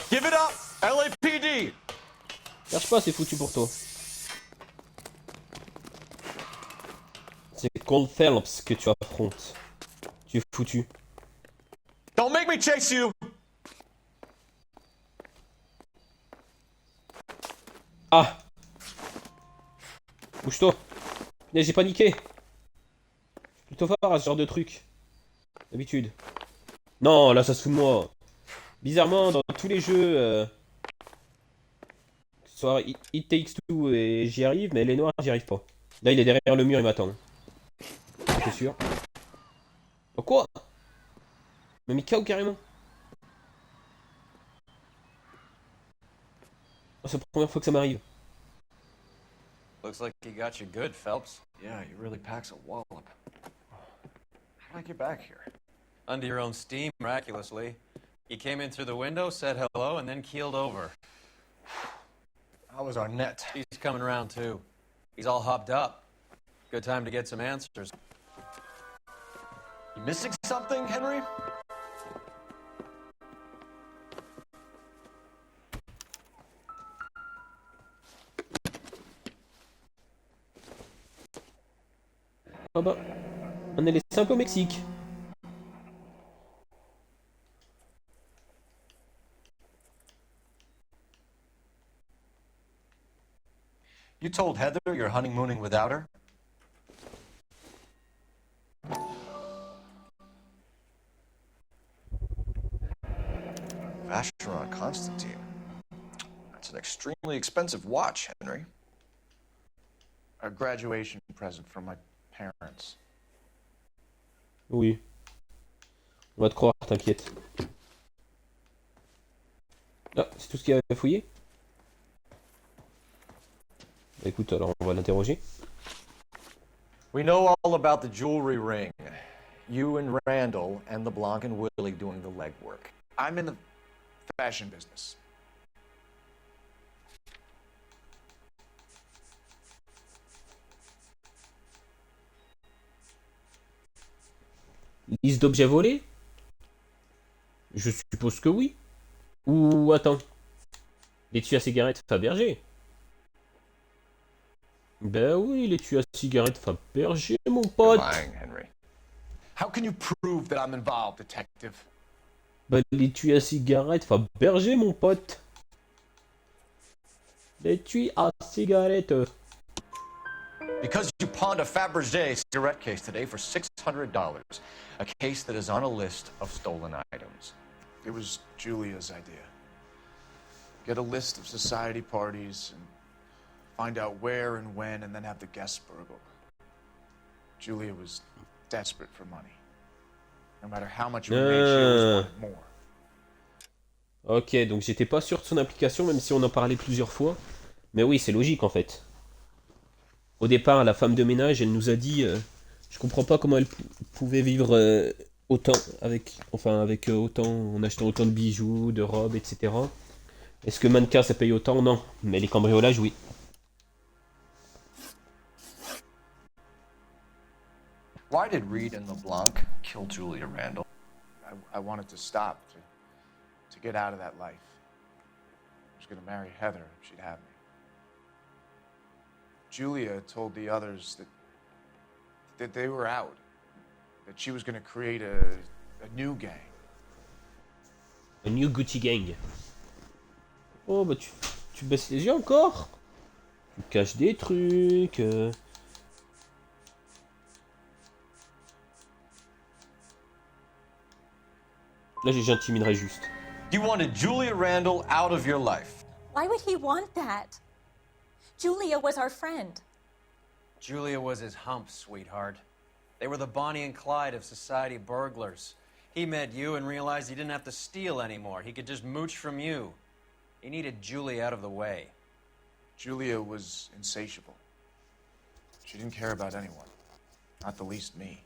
Give it up! LAPD! Cherche pas, c'est foutu pour toi. C'est Cole Phelps que tu affrontes. Tu es foutu. Don't make me chase you! Ah! Bouge-toi! Mais j'ai paniqué! Plutôt fort à ce genre de truc. D'habitude. Non, là ça se fout de moi. Bizarrement, dans tous les jeux, que ce soit It Takes Two et j'y arrive, mais les noirs, j'y arrive pas. Là, il est derrière le mur, il m'attend. C'est sûr. Oh quoi? Il m'a mis KO carrément. Oh, c'est la première fois que ça m'arrive. Looks like he got you good, Phelps. Yeah, he really packs a wallop. How'd I get back here? Under your own steam, miraculously. He came in through the window, said hello, and then keeled over. How was Arnett? He's coming around, too. He's all hopped up. Good time to get some answers. You missing something, Henry? Ah bah, on est laissé un peu au Mexique. You told Heather you're honeymooning without her? Vacheron Constantine. That's an extremely expensive watch, Henry. A graduation present from my parents. Oui. On va te croire, t'inquiète. Ah, c'est tout ce qu'il y avait à fouiller? Bah, écoute, alors on va l'interroger. We know all about the jewelry ring. You and Randall and the Blanc and Willie doing the legwork. I'm in the fashion business. Liste d'objets volés? Je suppose que oui. Ou attends. L'étui à cigarette Fabergé. Ben oui, l'étui à cigarette Fabergé, mon pote. You're lying, Henry. How can you prove that I'm involved, detective? Ben l'étui à cigarette Fabergé, mon pote. L'étui à cigarette. Because you pawned a Fabergé cigarette case today for $600. A case that is on a list of stolen items. It was Julia's idea. Get a list of society parties and find out where and when and then have the guests burgled. Julia was desperate for money. No matter how much we made, she always wanted more. Ok, donc j'étais pas sûr de son implication, même si on en parlait plusieurs fois. Mais oui, c'est logique en fait. Au départ, la femme de ménage, elle nous a dit... je comprends pas comment elle pouvait vivre autant, avec autant, en achetant autant de bijoux, de robes, etc. Est-ce que mannequin ça paye autant? Non. Mais les cambriolages, oui. Why did Reed and LeBlanc kill Julia Randall? I wanted to stop, to get out of that life. I was going to marry Heather if she'd have me. Julia told the others that they were out, that she was going to create a new gang. A new Gucci gang. Oh bah tu baisses les yeux encore. Tu caches des trucs. Là j'intimiderais juste. You wanted Julia Randall out of your life. Why would he want that? Julia was our friend. Julia was his hump, sweetheart. They were the Bonnie and Clyde of society burglars. He met you and realized he didn't have to steal anymore. He could just mooch from you. He needed Julia out of the way. Julia was insatiable. She didn't care about anyone, not the least me.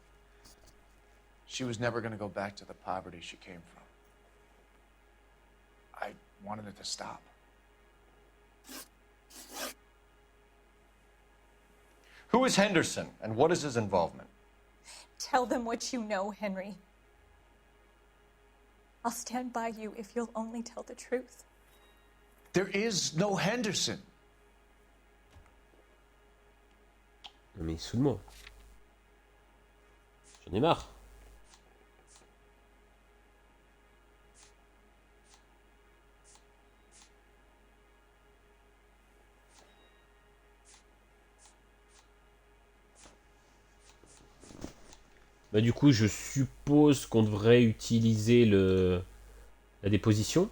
She was never going to go back to the poverty she came from. I wanted it to stop. Who is Henderson, and what is his involvement? Tell them what you know, Henry. I'll stand by you if you'll only tell the truth. There is no Henderson. Non mais soude-moi. J'en ai marre. Bah du coup je suppose qu'on devrait utiliser la déposition.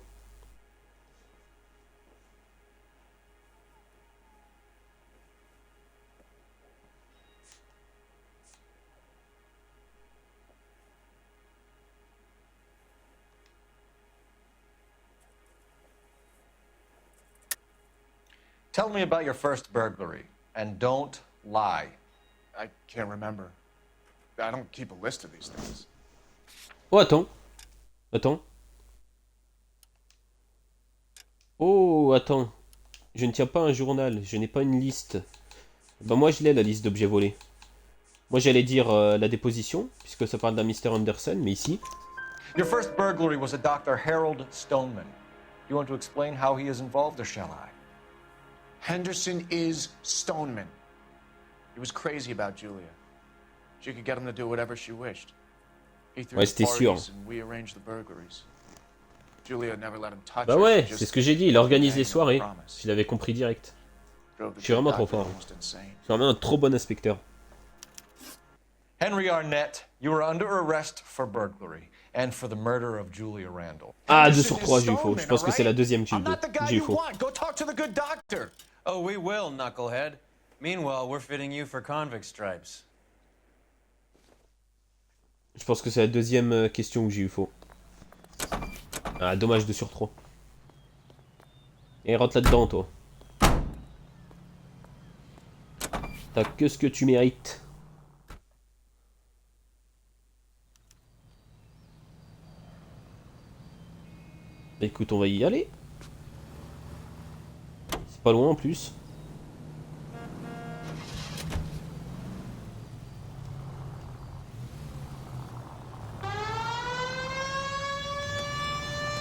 Tell me about your first burglary, and don't lie. I can't remember. I don't keep a list of these things. Oh, attends. Attends. Oh, attends. Je ne tiens pas un journal. Je n'ai pas une liste. Ben moi, je l'ai, la liste d'objets volés. Moi, j'allais dire la déposition, puisque ça parle d'un Mr. Anderson, mais ici... Your first burglary was a Dr. Harold Stoneman. You want to explain how he is involved, or shall I? Henderson is Stoneman. He was crazy about Julia. She could get him to do whatever she wished. He threw Ouais, c'était sûr. and we arranged the burglaries. Julia never let him touch Bah ouais, c'est ce que j'ai dit, il organise les soirées. Je l'avais compris direct. Je suis vraiment trop fort. Je suis vraiment un trop bon inspecteur. Henry Arnett, you are under arrest for burglary and for the murder of Julia Randall. Ah, 2 sur 3, j'ai eu faux. Je pense que c'est la deuxième que j'ai eu faux. Go talk to the good doctor. Oh, we will, knucklehead. Meanwhile, we're fitting you for convict stripes. Je pense que c'est la deuxième question où j'ai eu faux. Ah, dommage, 2 sur 3. Et rentre là-dedans, toi. T'as que ce que tu mérites. Écoute, on va y aller. C'est pas loin en plus.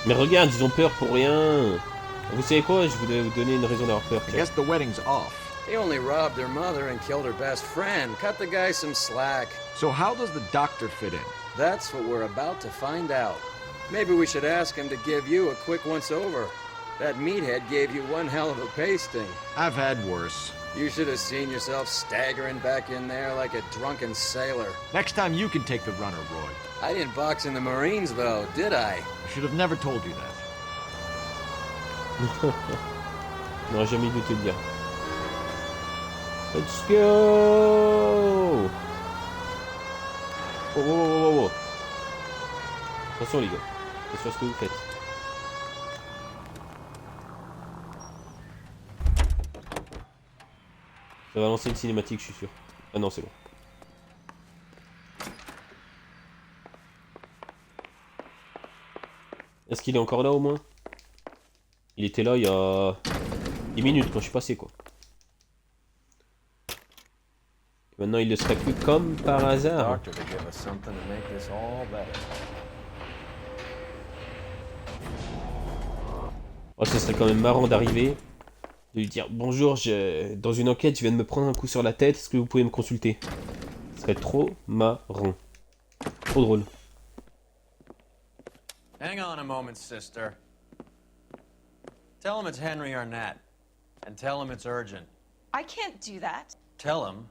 Mais regarde, ils ont peur pour rien. Vous savez quoi? Je voudrais vous donner une raison d'avoir peur. I guess the wedding's off. He only robbed their mother and killed her best friend. Cut the guy some slack. So how does the doctor fit in? That's what we're about to find out. Maybe we should ask him to give you a quick once-over. That meathead gave you one hell of a pasting. I've had worse. You should have seen yourself staggering back in there like a drunken sailor. Next time you can take the runner, Roy. I didn't box in the Marines, though, did I? I should have never told you that. On n'aurait jamais dû te le dire. Let's go! Oh, oh, oh, oh, oh. Attention les gars, attention à ce que vous faites. Ça va lancer une cinématique, je suis sûr. Ah non, c'est bon. Est-ce qu'il est encore là au moins? Il était là il y a 10 minutes quand je suis passé quoi. Et maintenant il ne serait plus comme par hasard. Oh, ce serait quand même marrant d'arriver De lui dire bonjour, dans une enquête, je viens de me prendre un coup sur la tête, est-ce que vous pouvez me consulter? Ce serait trop marrant. Trop drôle. Hang on a moment, sister. Tell him it's Henry Arnett. And tell him it's urgent. I can't do that. Tell him,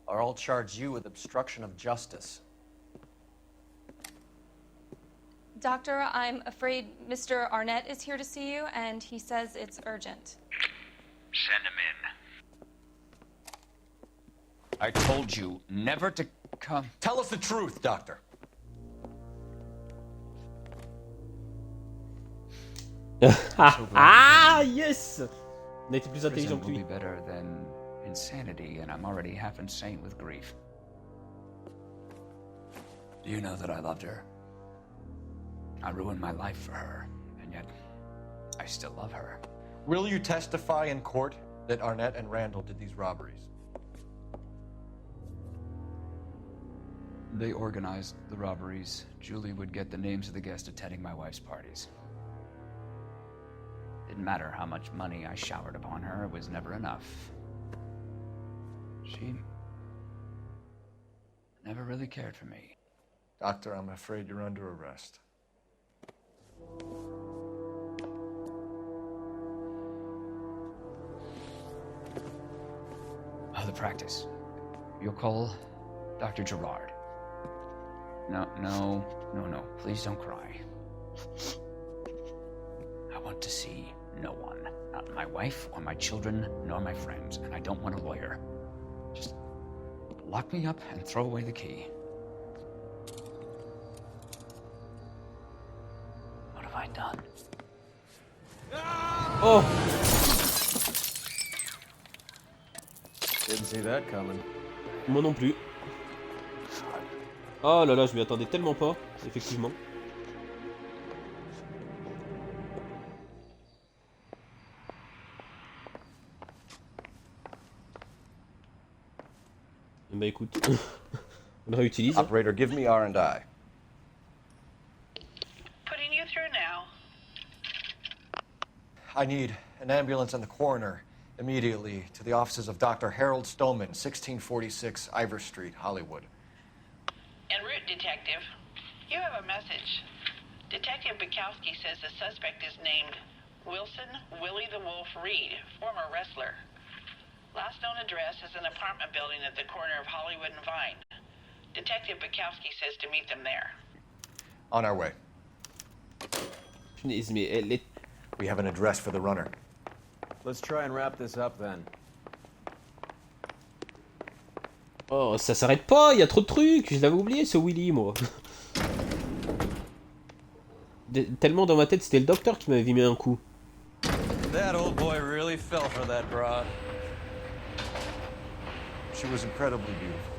or I'll charge you with obstruction of justice. Doctor, I'm afraid Mr. Arnett is here to see you, and he says it's urgent. Send him in. I told you never to come. Tell us the truth, Doctor. Ah, yes! On a été plus intelligent Prison que will lui. be better than insanity, and I'm already half insane with grief. Do you know that I loved her? I ruined my life for her, and yet I still love her. Will you testify in court that Arnett and Randall did these robberies? They organized the robberies. Julie would get the names of the guests attending my wife's parties. Didn't matter how much money I showered upon her, it was never enough. She never really cared for me. Doctor, I'm afraid you're under arrest. Oh, the practice. You'll call Dr. Gerard. No. Please don't cry. I want to see no one. Not my wife or my children, nor my friends. And I don't want a lawyer. Just lock me up and throw away the key. What have I done? Oh! Didn't see that coming. Moi non plus. Oh là là, je m'y attendais tellement pas, effectivement. Bah écoute, on le réutilise. Operator, give me R&I. Putting you through now. I need an ambulance and the coroner immediately to the offices of Dr. Harold Stoneman, 1646 Ivor Street, Hollywood. En route, Detective. You have a message. Detective Bukowski says the suspect is named Wilson Willie the Wolf Reed, former wrestler. Last known address is an apartment building at the corner of Hollywood and Vine. Detective Bukowski says to meet them there. On our way. Punaise, mais elle est... We have an address for the runner. Let's try and wrap this up then. Oh, ça s'arrête pas, il y a trop de trucs. Je l'avais oublié ce Willy, moi. Tellement dans ma tête, c'était le docteur qui m'avait mis un coup. That old boy really fell for that broad. She was incredibly beautiful.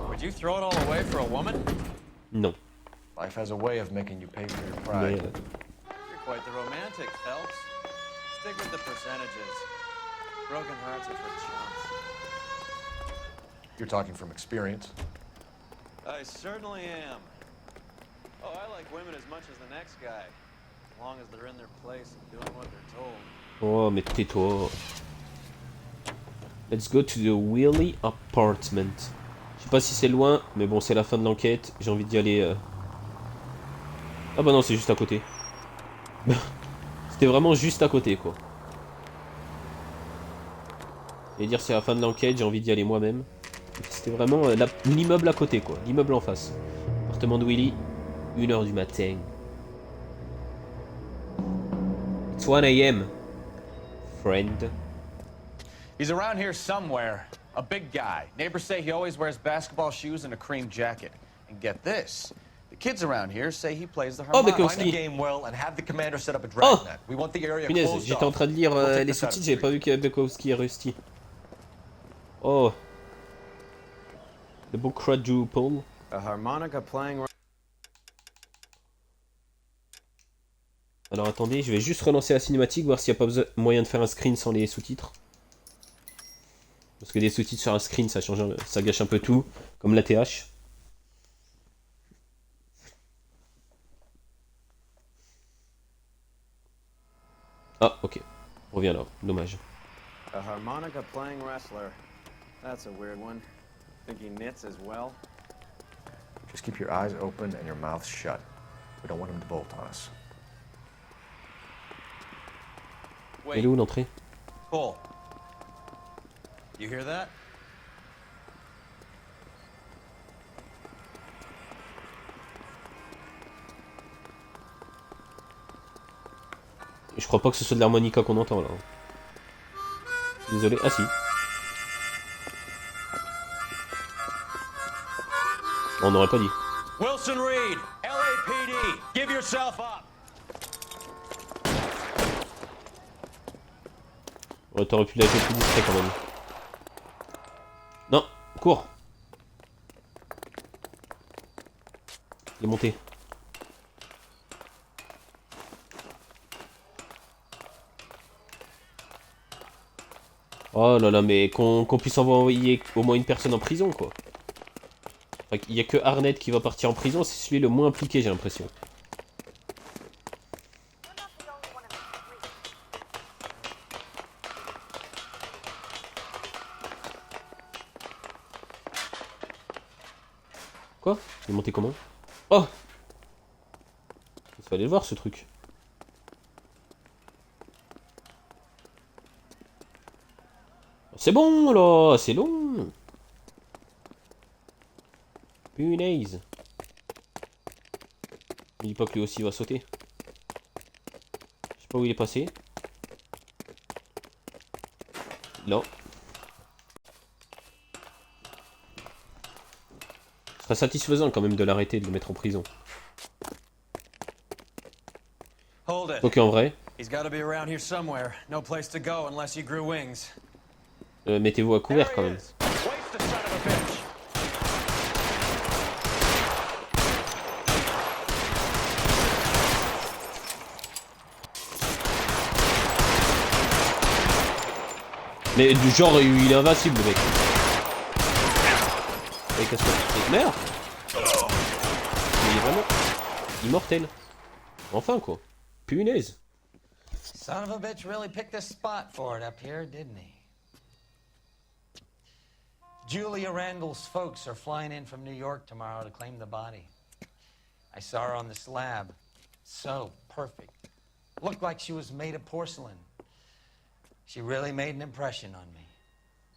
Would you throw it all away for a woman? Non. Life has a way of making you pay for your pride. Mais, You're quite the romantic, Phelps. Stick with the percentages. Broken hearts are for chumps. You're talking from experience. I certainly am. Oh, I like women as much as the next guy. As long as they're in their place and doing what they're told. Oh, mais tais-toi. Let's go to the Willy apartment. Je sais pas si c'est loin, mais bon, c'est la fin de l'enquête. J'ai envie d'y aller. Ah bah non, c'est juste à côté. C'était vraiment juste à côté, quoi. Et dire c'est la fin de l'enquête, j'ai envie d'y aller moi-même. C'était vraiment l'immeuble à côté, quoi. L'immeuble en face. Appartement de Willy, 1h du matin. It's 1 a.m. Friend. He's around here somewhere. A big guy. Neighbors say he always wears basketball shoes and a cream jacket. And get this. The kids around here say he plays the harmonica. Find the game well and have the commander set up a dragnet. We want the area Punaise, closed j'étais en train de lire les sous-titres, j'avais pas vu qu'il y avait Bukowski et Rusty. Oh. The book quadruple. A harmonica playing. Alors attendez, je vais juste relancer la cinématique, voir s'il n'y a pas moyen de faire un screen sans les sous-titres. Parce que des sous-titres sur un screen, ça change, ça gâche un peu tout, comme la TH. Ah, ok. Reviens là, dommage. A harmonica playing wrestler. That's a weird one. Think he knits as well? Just keep your eyes open and your mouth shut. We don't want him to bolt on us. Elle est où l'entrée? Cole. You hear that? Je crois pas que ce soit de l'harmonica qu'on entend là. Désolé. Ah si. On n'aurait pas dit. Wilson Reed, LAPD, give yourself up. Ouais, t'aurais pu l'être plus discret quand même. Non, cours. Il est monté. Oh là là, mais qu'on puisse envoyer au moins une personne en prison, quoi. Enfin, il n'y a que Arnett qui va partir en prison, c'est celui le moins impliqué, j'ai l'impression. Quoi? Il est monté comment? Oh! Il fallait le voir, ce truc. C'est bon, là! C'est long! Punaise! Il dit pas que lui aussi va sauter. Je sais pas où il est passé. Non. Ce serait satisfaisant quand même de l'arrêter et de le mettre en prison. Ok, en vrai. Mettez-vous à couvert quand même. Mais du genre, il est invincible le mec. Et qu'est-ce que... Merde. Il est vraiment immortel. Enfin quoi. Punaise. Son of a bitch really picked a spot for it up here, didn't he? Julia Randall's folks are flying in from New York tomorrow to claim the body. I saw her on the slab. So perfect. Looked like she was made of porcelain. She really made an impression on me.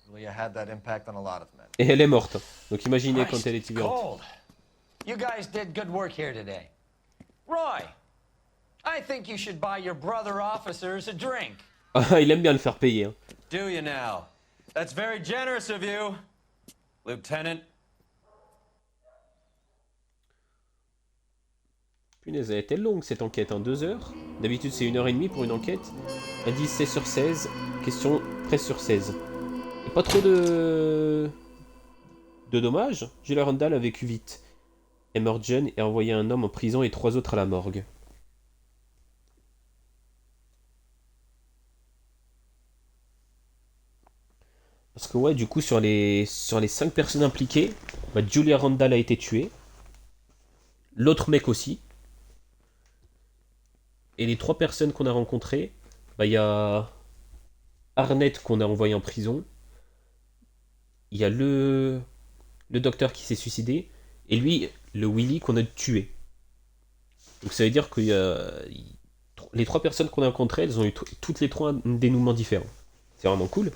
Julia had that impact on a lot of men. Et elle est morte. Donc imaginez quand elle est vivante. Cold. You guys did good work here today. Roy, I think you should buy your brother officers a drink. Il aime bien le faire payer. Hein. Do you now? That's very generous of you, Lieutenant. Punaise, elle était longue cette enquête, hein, 2 heures. D'habitude c'est 1h30 pour une enquête. Indice 16 sur 16, question 13 sur 16. Et pas trop de dommages. Julia Randall a vécu vite. Est morte jeune et a envoyé un homme en prison et 3 autres à la morgue. Parce que ouais, du coup sur les 5 personnes impliquées, bah, Julia Randall a été tuée. L'autre mec aussi. Et les 3 personnes qu'on a rencontrées, bah, y a Arnett qu'on a envoyé en prison. Il y a le docteur qui s'est suicidé. Et lui, le Willy qu'on a tué. Donc ça veut dire que les 3 personnes qu'on a rencontrées, elles ont eu toutes les 3 un dénouement différent. C'est vraiment cool.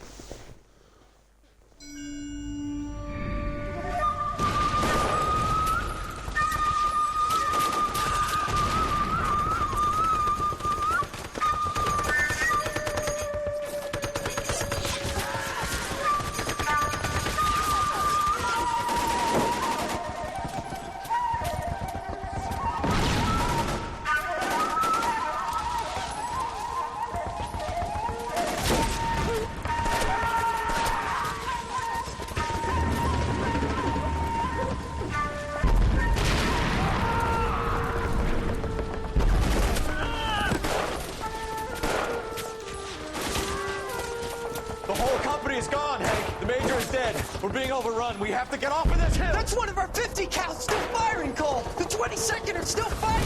We're being overrun. We have to get off of this hill. That's one of our 50 cal still firing, Cole. The 22nd are still fighting.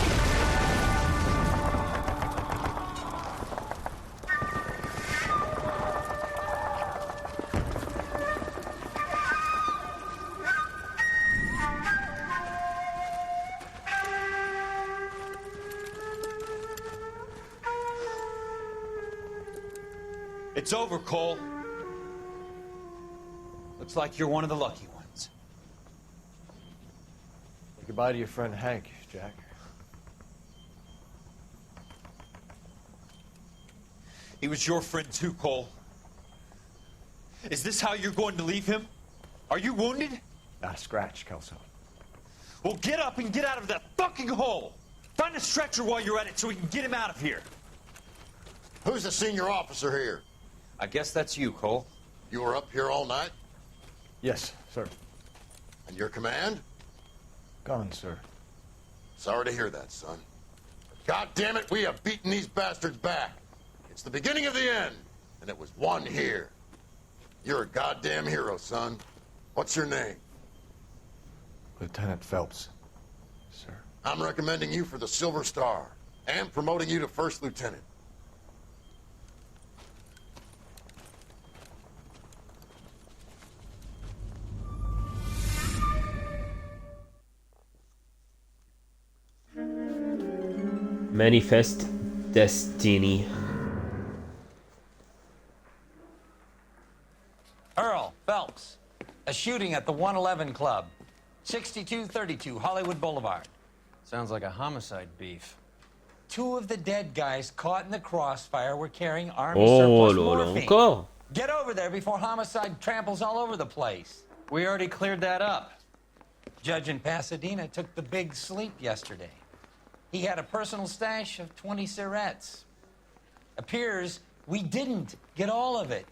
It's over, Cole. Looks like you're one of the lucky ones. Say goodbye to your friend Hank, Jack. He was your friend too, Cole. Is this how you're going to leave him? Are you wounded? Not a scratch, Kelso. Well, get up and get out of that fucking hole! Find a stretcher while you're at it so we can get him out of here. Who's the senior officer here? I guess that's you, Cole. You were up here all night? Yes, sir. And your command? Gone, sir. Sorry to hear that, son. God damn it, we have beaten these bastards back. It's the beginning of the end, and it was one here. You're a goddamn hero, son. What's your name? Lieutenant Phelps, sir. I'm recommending you for the Silver Star and promoting you to first lieutenant. Manifest Destiny. Earl Phelps, a shooting at the 111 Club, 6232 Hollywood Boulevard. Sounds like a homicide beef. 2 of the dead guys caught in the crossfire were carrying army Oh surplus là là, morphine. encore. Get over there before homicide tramples all over the place. We already cleared that up. Judge in Pasadena took the big sleep yesterday. He had a personal stash of 20 cigarettes. Appears we didn't get all of it.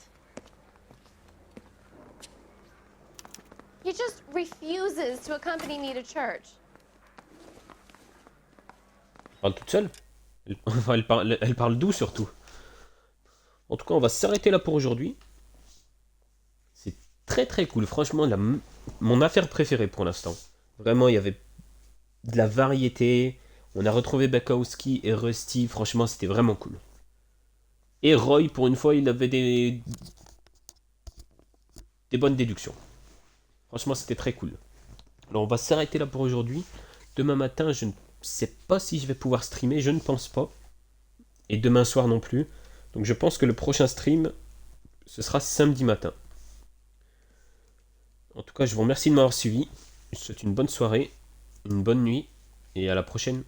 He just refuses to accompany me to church. Elle parle toute seule. Elle parle doux surtout. En tout cas, on va s'arrêter là pour aujourd'hui. C'est très très cool. Franchement, mon affaire préférée pour l'instant. Vraiment, il y avait de la variété. On a retrouvé Bakowski et Rusty. Franchement, c'était vraiment cool. Et Roy, pour une fois, il avait des bonnes déductions. Franchement, c'était très cool. Alors, on va s'arrêter là pour aujourd'hui. Demain matin, je ne sais pas si je vais pouvoir streamer. Je ne pense pas. Et demain soir non plus. Donc, je pense que le prochain stream, ce sera samedi matin. En tout cas, je vous remercie de m'avoir suivi. Je vous souhaite une bonne soirée, une bonne nuit. Et à la prochaine.